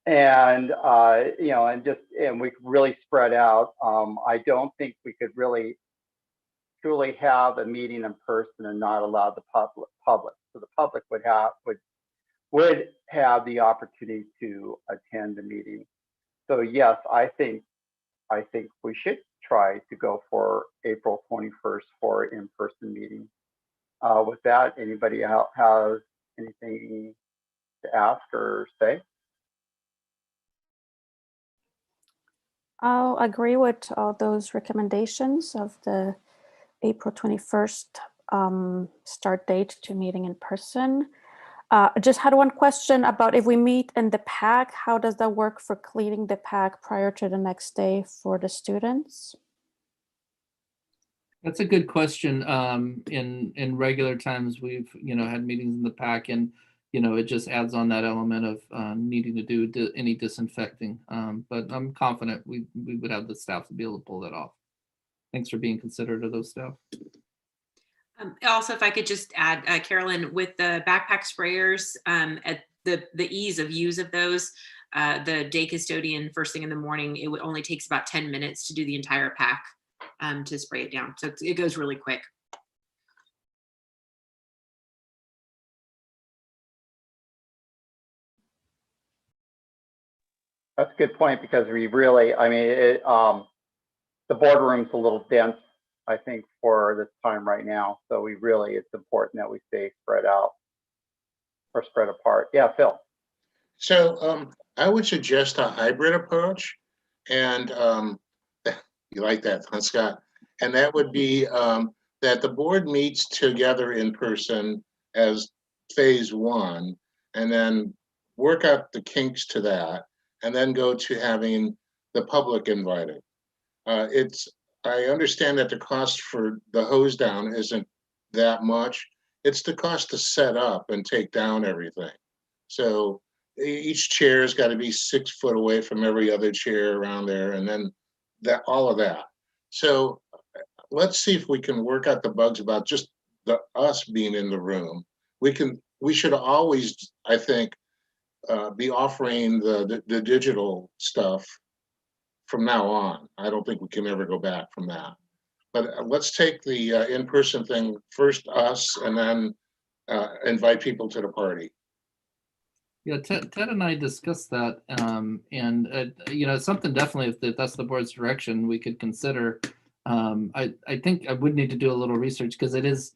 And you know, and we could really spread out. I don't think we could really truly have a meeting in person and not allow the public. So the public would have the opportunity to attend the meeting. So yes, I think we should try to go for April 21st for in-person meeting. With that, anybody has anything to ask or say? I'll agree with all those recommendations of the April 21st start date to meeting in person. I just had one question about if we meet in the pack, how does that work for cleaning the pack prior to the next day for the students? That's a good question. In regular times, we've had meetings in the pack, and it just adds on that element of needing to do any disinfecting. But I'm confident we would have the staff to be able to pull that off. Thanks for being considerate of those staff. Also, if I could just add, Carolyn, with the backpack sprayers, at the ease of use of those, the day custodian first thing in the morning, it only takes about 10 minutes to do the entire pack to spray it down. So it goes really quick. That's a good point, because we really, I mean, the boardroom's a little dense, I think, for this time right now. So it's important that we stay spread out or spread apart. Yeah, Phil. So I would suggest a hybrid approach, and you like that, huh, Scott? And that would be that the board meets together in person as phase one, and then work out the kinks to that, and then go to having the public invited. I understand that the cost for the hose down isn't that much. It's the cost to set up and take down everything. So each chair's got to be 6 foot away from every other chair around there, and then all of that. So let's see if we can work out the bugs about just us being in the room. We should always, I think, be offering the digital stuff from now on. I don't think we can ever go back from that. But let's take the in-person thing first, us, and then invite people to the party. Yeah, Ted and I discussed that, and it's something definitely, if that's the board's direction, we could consider. I think I would need to do a little research, because it is.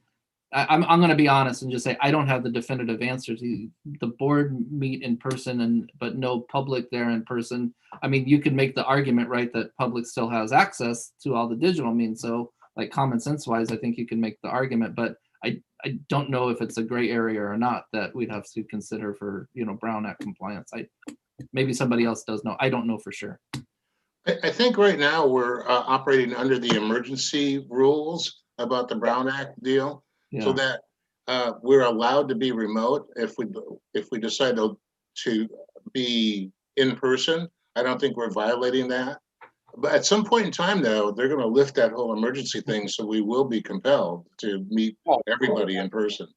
I'm going to be honest and just say I don't have the definitive answers. The board meet in person, but no public there in person. I mean, you could make the argument, right, that public still has access to all the digital means. So, like, common sense wise, I think you can make the argument, but I don't know if it's a gray area or not that we'd have to consider for Brown Act compliance. Maybe somebody else does know. I don't know for sure. I think right now we're operating under the emergency rules about the Brown Act deal, so that we're allowed to be remote if we decide to be in person. I don't think we're violating that. But at some point in time, though, they're going to lift that whole emergency thing, so we will be compelled to meet everybody in person.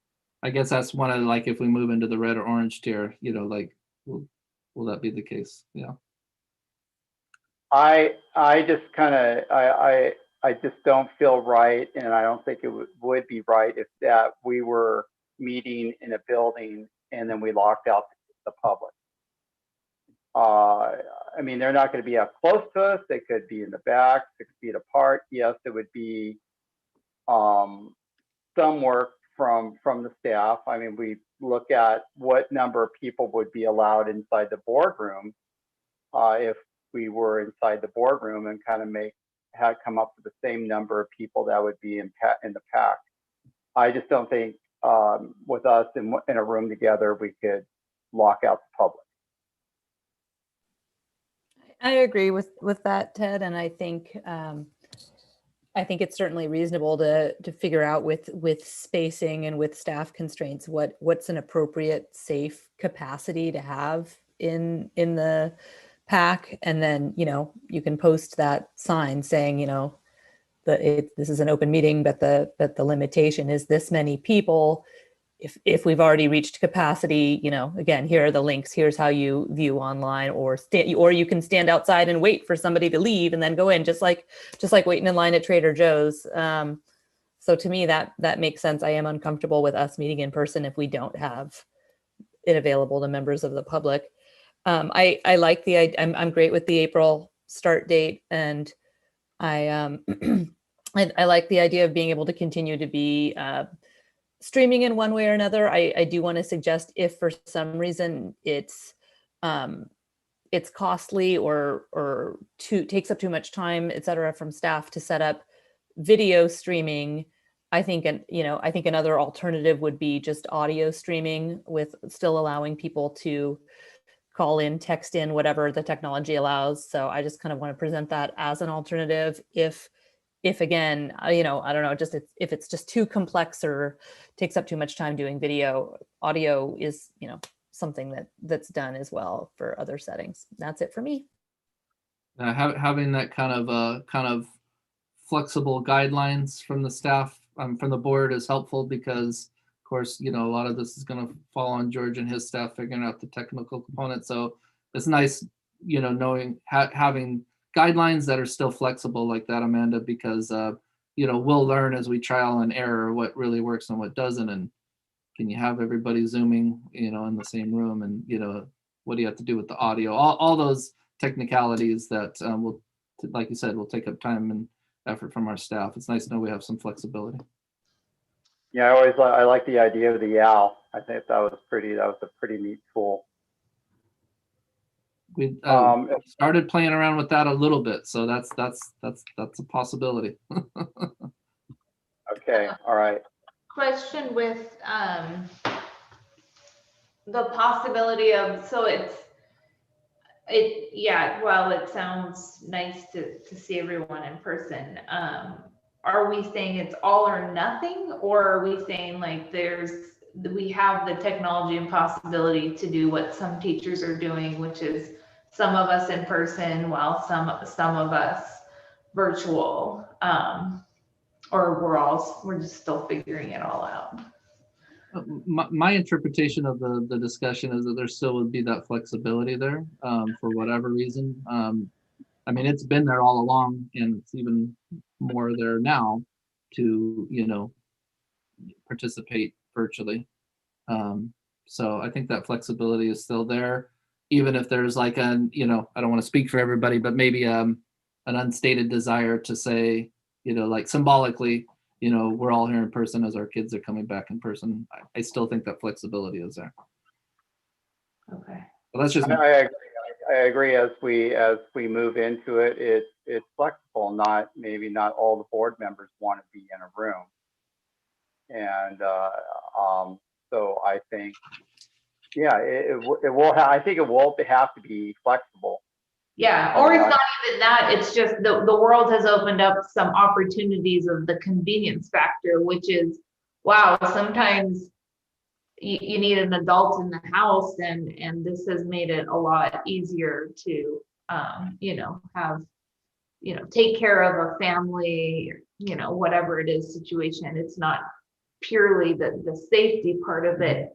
I guess that's one of, like, if we move into the red or orange tier, like, will that be the case? Yeah. I just kind of I just don't feel right, and I don't think it would be right if that we were meeting in a building and then we locked out the public. I mean, they're not going to be up close to us. They could be in the back, 6 feet apart. Yes, it would be some work from the staff. I mean, we look at what number of people would be allowed inside the boardroom if we were inside the boardroom, and kind of come up with the same number of people that would be in the pack. I just don't think with us in a room together, we could lock out the public. I agree with that, Ted, and I think it's certainly reasonable to figure out with spacing and with staff constraints what's an appropriate safe capacity to have in the pack, and then you can post that sign saying this is an open meeting, but the limitation is this many people. If we've already reached capacity, again, here are the links. Here's how you view online, or you can stand outside and wait for somebody to leave and then go in, just like waiting in line at Trader Joe's. So to me, that makes sense. I am uncomfortable with us meeting in person if we don't have it available to members of the public. I like I'm great with the April start date, and I I like the idea of being able to continue to be streaming in one way or another. I do want to suggest, if for some reason it's costly or takes up too much time, et cetera, from staff to set up video streaming, I think another alternative would be just audio streaming, with still allowing people to call in, text in, whatever the technology allows. So I just kind of want to present that as an alternative. If again, I don't know, just if it's just too complex or takes up too much time doing video, audio is, something that's done as well for other settings. That's it for me. Having that kind of flexible guidelines from the staff, from the board, is helpful, because of course, a lot of this is going to fall on George and his staff figuring out the technical components. So it's nice, knowing having guidelines that are still flexible like that, Amanda, because we'll learn as we trial and error what really works and what doesn't, and can you have everybody zooming in the same room, and what do you have to do with the audio, all those technicalities that will, like you said, will take up time and effort from our staff. It's nice to know we have some flexibility. Yeah, I like the idea of the owl. I think that was a pretty neat tool. We started playing around with that a little bit, so that's a possibility. Okay, all right. Question with the possibility of, it sounds nice to see everyone in person. Are we saying it's all or nothing, or are we saying like we have the technology and possibility to do what some teachers are doing, which is some of us in person while some of us virtual, or we're just still figuring it all out? My interpretation of the discussion is that there still would be that flexibility there, for whatever reason. It's been there all along, and it's even more there now to participate virtually. So I think that flexibility is still there, even if there's like I don't want to speak for everybody, but maybe an unstated desire to say, like symbolically, we're all here in person as our kids are coming back in person. I still think that flexibility is there. Okay. Well, that's just I agree. As we move into it, it's flexible. Maybe not all the board members want to be in a room, and so I think, it will. I think it will have to be flexible. Yeah, or it's not even that. It's just the world has opened up some opportunities of the convenience factor, which is, wow, sometimes you need an adult in the house, and this has made it a lot easier to have take care of a family, whatever it is situation. It's not purely the safety part of it,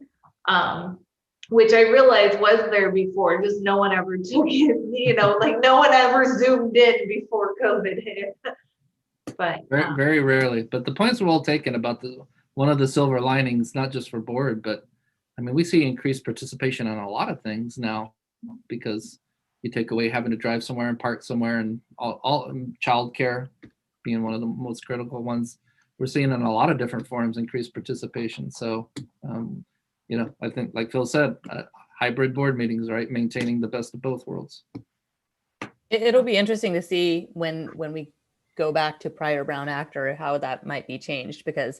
which I realized was there before, just no one ever took it, like no one ever zoomed in before COVID hit. But very rarely. But the points were well taken about one of the silver linings, not just for board, but we see increased participation on a lot of things now, because you take away having to drive somewhere and park somewhere, and all childcare being one of the most critical ones. We're seeing in a lot of different forms increased participation. So, I think, like Phil said, hybrid board meetings, right? Maintaining the best of both worlds. It'll be interesting to see when we go back to prior Brown Act, or how that might be changed, because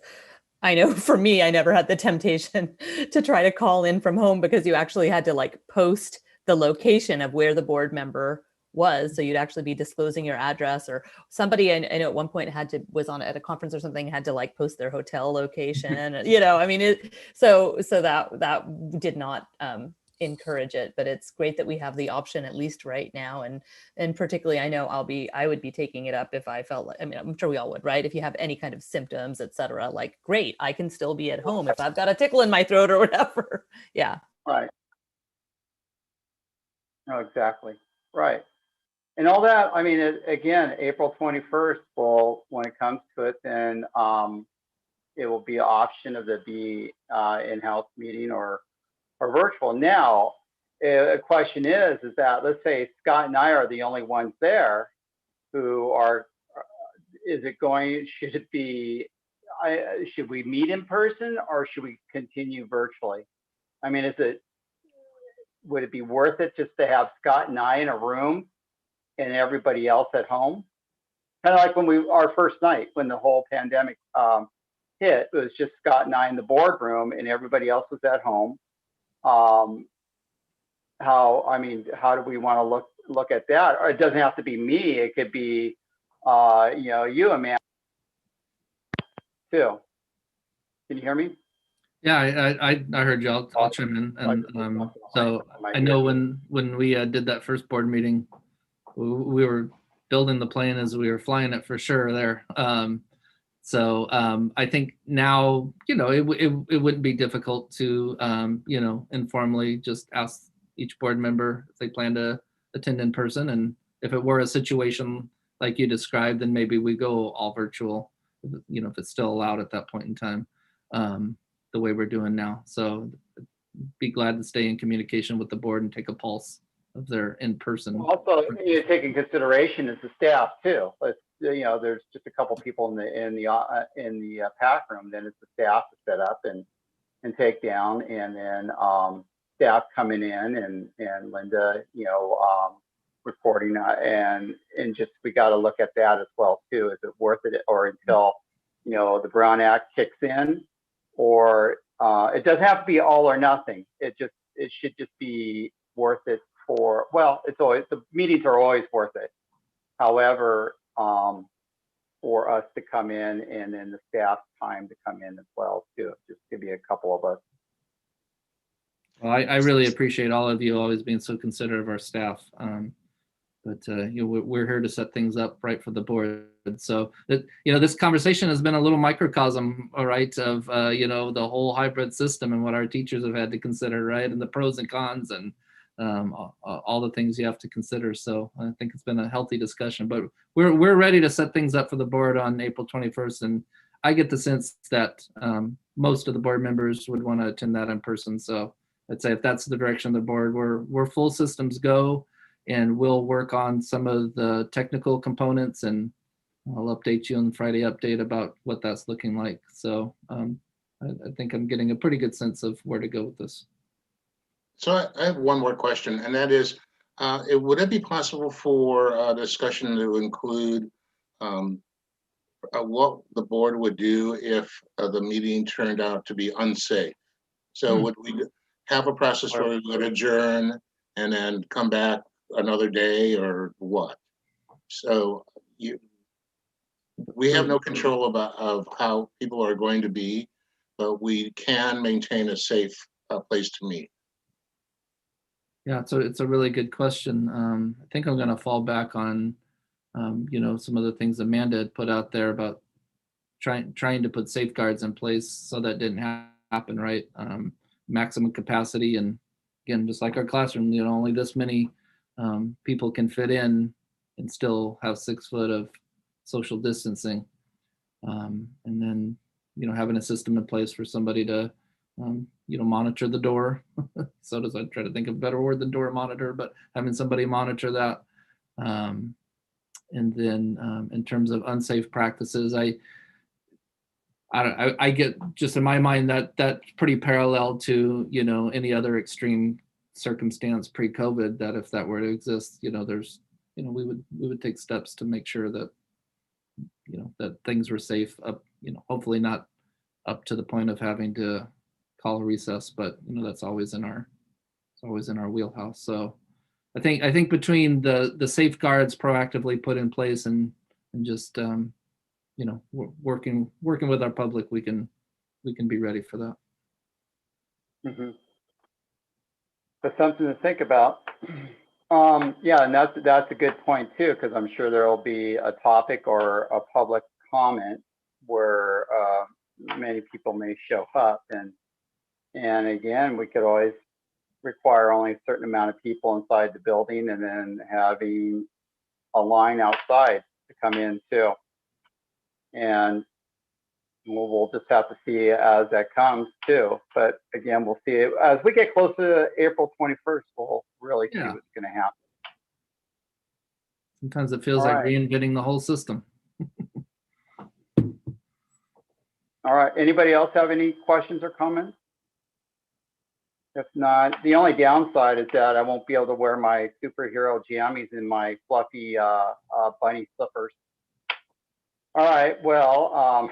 I know for me, I never had the temptation to try to call in from home because you actually had to like post the location of where the board member was. So you'd actually be disclosing your address, or somebody I know at one point was on at a conference or something, had to like post their hotel location, you know, I mean, so that did not encourage it, but it's great that we have the option at least right now. And particularly, I know I would be taking it up if I felt like, I mean, I'm sure we all would, right? If you have any kind of symptoms, etc., like, great, I can still be at home if I've got a tickle in my throat or whatever. Yeah. Right. No, exactly. Right. And all that, I mean, again, April 21st, well, when it comes to it, then it will be an option of the be in-house meeting or virtual. Now, a question is that, let's say Scott and I are the only ones there who are, should we meet in person or should we continue virtually? I mean, would it be worth it just to have Scott and I in a room and everybody else at home? Kind of like when our first night, when the whole pandemic hit, it was just Scott and I in the boardroom and everybody else was at home. How do we want to look at that? Or it doesn't have to be me. It could be, you, Amanda, too. Can you hear me? Yeah, I heard you. I'll chime in. And so I know when we did that first board meeting, we were building the plane as we were flying it for sure there. So I think now, it wouldn't be difficult to, informally just ask each board member if they plan to attend in person. And if it were a situation like you described, then maybe we go all virtual, if it's still allowed at that point in time, the way we're doing now. So be glad to stay in communication with the board and take a pulse of their in-person. Also, you take in consideration is the staff too. There's just a couple people in the pack room. Then it's the staff to set up and take down, and then staff coming in and Linda, reporting, and just we got to look at that as well too. Is it worth it, or until the Brown Act kicks in, or it doesn't have to be all or nothing. It should just be worth it for, the meetings are always worth it. However, for us to come in and then the staff time to come in as well too, just to be a couple of us. Well, I really appreciate all of you always being so considerate of our staff. But we're here to set things up right for the board. So that, this conversation has been a little microcosm, all right, of the whole hybrid system and what our teachers have had to consider, right, and the pros and cons and all the things you have to consider. So I think it's been a healthy discussion. But we're ready to set things up for the board on April 21st, and I get the sense that most of the board members would want to attend that in person. So I'd say if that's the direction of the board, we're full systems go. And we'll work on some of the technical components, and I'll update you on the Friday update about what that's looking like. So I think I'm getting a pretty good sense of where to go with this. So I have one more question, and that is, would it be possible for a discussion to include what the board would do if the meeting turned out to be unsafe? So would we have a process where we would adjourn and then come back another day, or what? So we have no control of how people are going to be, but we can maintain a safe place to meet. Yeah, so it's a really good question. I think I'm going to fall back on, some of the things Amanda had put out there about trying to put safeguards in place so that didn't happen, right? Maximum capacity, and again, just like our classroom, only this many people can fit in and still have 6 foot of social distancing. And then, having a system in place for somebody to, monitor the door. So does I try to think of a better word than door monitor, but having somebody monitor that. And then in terms of unsafe practices, I get just in my mind that's pretty parallel to, any other extreme circumstance pre-COVID, that if that were to exist, there's, we would take steps to make sure that, that things were safe up, hopefully not up to the point of having to call a recess, but you know, that's always in our wheelhouse. So I think between the safeguards proactively put in place and just you know, working with our public, we can be ready for that. Mm-hmm. That's something to think about. Yeah, and that's a good point too, because I'm sure there will be a topic or a public comment where many people may show up, and again, we could always require only a certain amount of people inside the building, and then having a line outside to come in too. And we'll just have to see as that comes too. But again, we'll see it as we get closer to April 21st. We'll really see what's going to happen. Sometimes it feels All like right. reinventing the whole system. All right. Anybody else have any questions or comments? If not, the only downside is that I won't be able to wear my superhero jammies and my fluffy bunny slippers. All right. Well,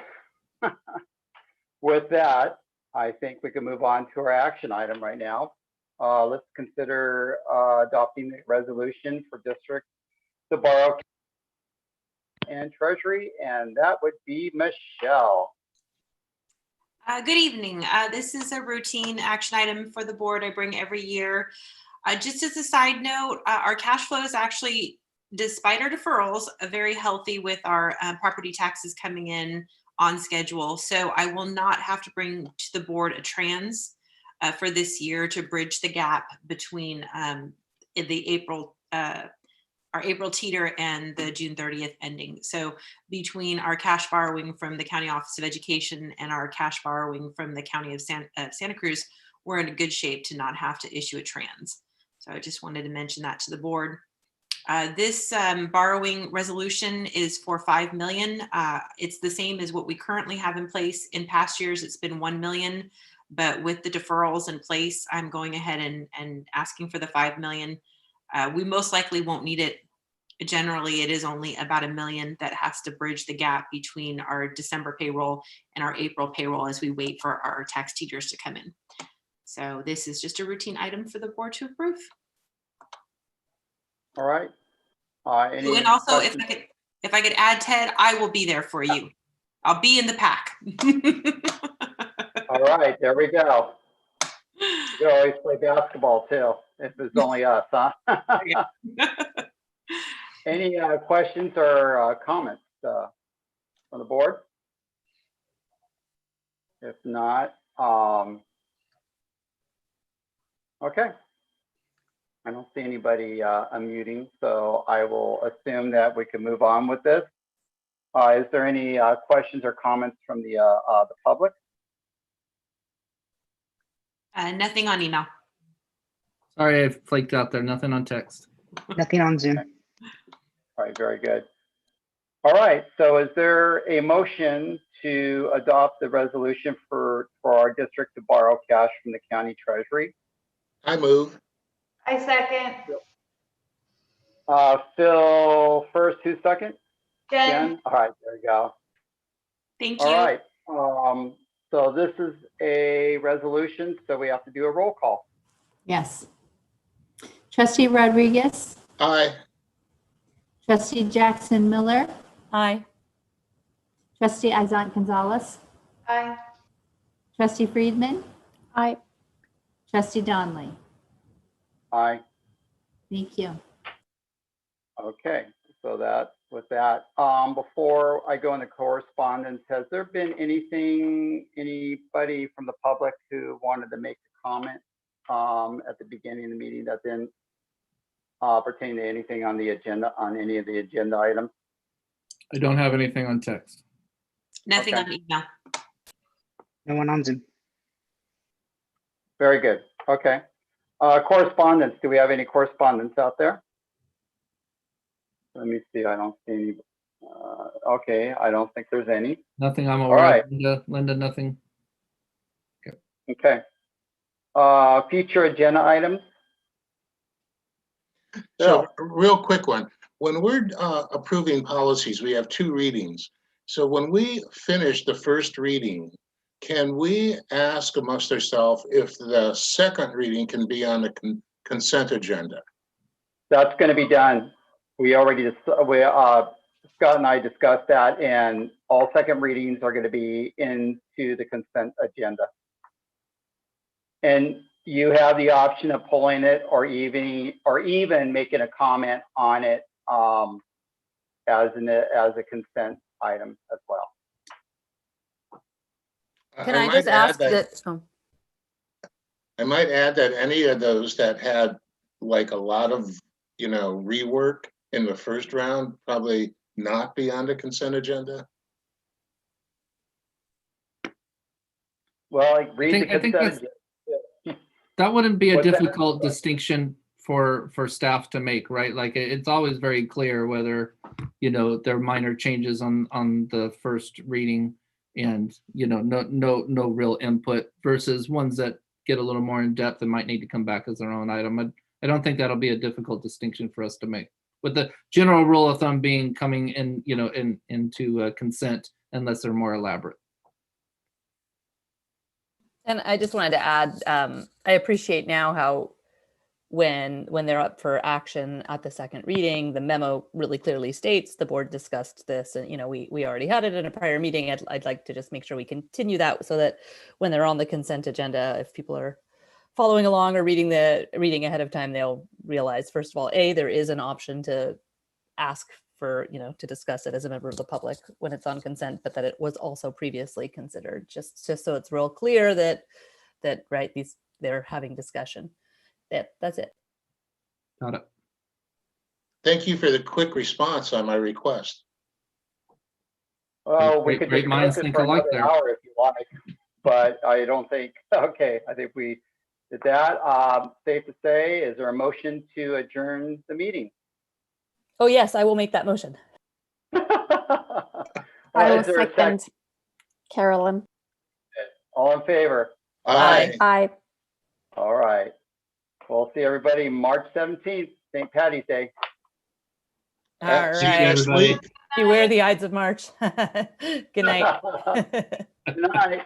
with that, I think we can move on to our action item right now. Let's consider adopting the resolution for district to borrow and treasury, and that would be Michelle. Good evening. This is a routine action item for the board I bring every year. Just as a side note, our cash flow is actually, despite our deferrals, very healthy with our property taxes coming in on schedule. So I will not have to bring to the board a trans for this year to bridge the gap between our April teeter and the June 30th ending. So between our cash borrowing from the County Office of Education and our cash borrowing from the County of Santa Cruz, we're in a good shape to not have to issue a trans. So I just wanted to mention that to the board. This borrowing resolution is for $5 million. It's the same as what we currently have in place. In past years, it's been $1 million, but with the deferrals in place, I'm going ahead and asking for the $5 million. We most likely won't need it. Generally, it is only about $1 million that has to bridge the gap between our December payroll and our April payroll as we wait for our tax teachers to come in. So this is just a routine item for the board to approve. All right. And also, if I could add, Ted, I will be there for you. I'll be in the pack. All right, there we go. You can always play basketball too, if it's only us, huh? Any questions or comments from the board? If not, okay. I don't see anybody unmuting, so I will assume that we can move on with this. Is there any questions or comments from the public? Nothing on email. Sorry, I flaked out there. Nothing on text. Nothing on Zoom. All right, very good. All right, so is there a motion to adopt the resolution for our district to borrow cash from the county treasury? I move. I second. Phil first, who's second? Jen. All right, there you go. Thank you. All right, so this is a resolution, so we have to do a roll call. Yes. Trustee Rodriguez, Aye. Trustee Jackson Miller, Aye. Trustee Izant Gonzalez, Aye. Trustee Friedman, Aye. Trustee Donnelly. Aye. Thank you. Okay, so that with that, before I go into correspondence, has there been anybody from the public who wanted to make a comment at the beginning of the meeting that didn't pertain to anything on the agenda, on any of the agenda items? I don't have anything on text. Nothing Okay. on email. No one on Zoom. Very good. Okay. Correspondence. Do we have any correspondence out there? Let me see. I don't see any. Okay. I don't think there's any. Nothing I'm All aware right. of. Linda, nothing. Okay. Future agenda items. So real quick one. When we're approving policies, we have two readings. So when we finish the first reading, can we ask amongst ourselves if the second reading can be on the consent agenda? That's going to be done. We already, Scott and I discussed that, and all second readings are going to be into the consent agenda. And you have the option of pulling it or even making a comment on it as a consent item as well. Can I just ask that? I might add that any of those that had like a lot of, rework in the first round probably not be on the consent agenda. Well, read think- the I think consent agenda. That wouldn't be a What's that? difficult distinction for staff to make, right? Like it's always very clear whether, there are minor changes on the first reading and, no real input versus ones that get a little more in depth and might need to come back as their own item. I don't think that'll be a difficult distinction for us to make. With the general rule of thumb being coming in, into consent unless they're more elaborate. And I just wanted to add, I appreciate now how when they're up for action at the second reading, the memo really clearly states the board discussed this and, we already had it in a prior meeting. I'd like to just make sure we continue that so that when they're on the consent agenda, if people are following along or reading ahead of time, they'll realize, first of all, there is an option to ask for, to discuss it as a member of the public when it's on consent, but that it was also previously considered, just so it's real clear that right, they're having discussion. That's it. Got it. Thank you for the quick response on my request. Well, we Great- could great discuss minds it think for alike another there. hour if you like, but I don't think, okay, I think we did that. Safe to say, is there a motion to adjourn the meeting? Oh yes, I will make that motion. I will Is there a second Carolyn. All in favor? Aye. Aye. All right. We'll see everybody March 17th, St. Patty's Day. All See you right. next week. Beware the Ides of March. Good night. Good night.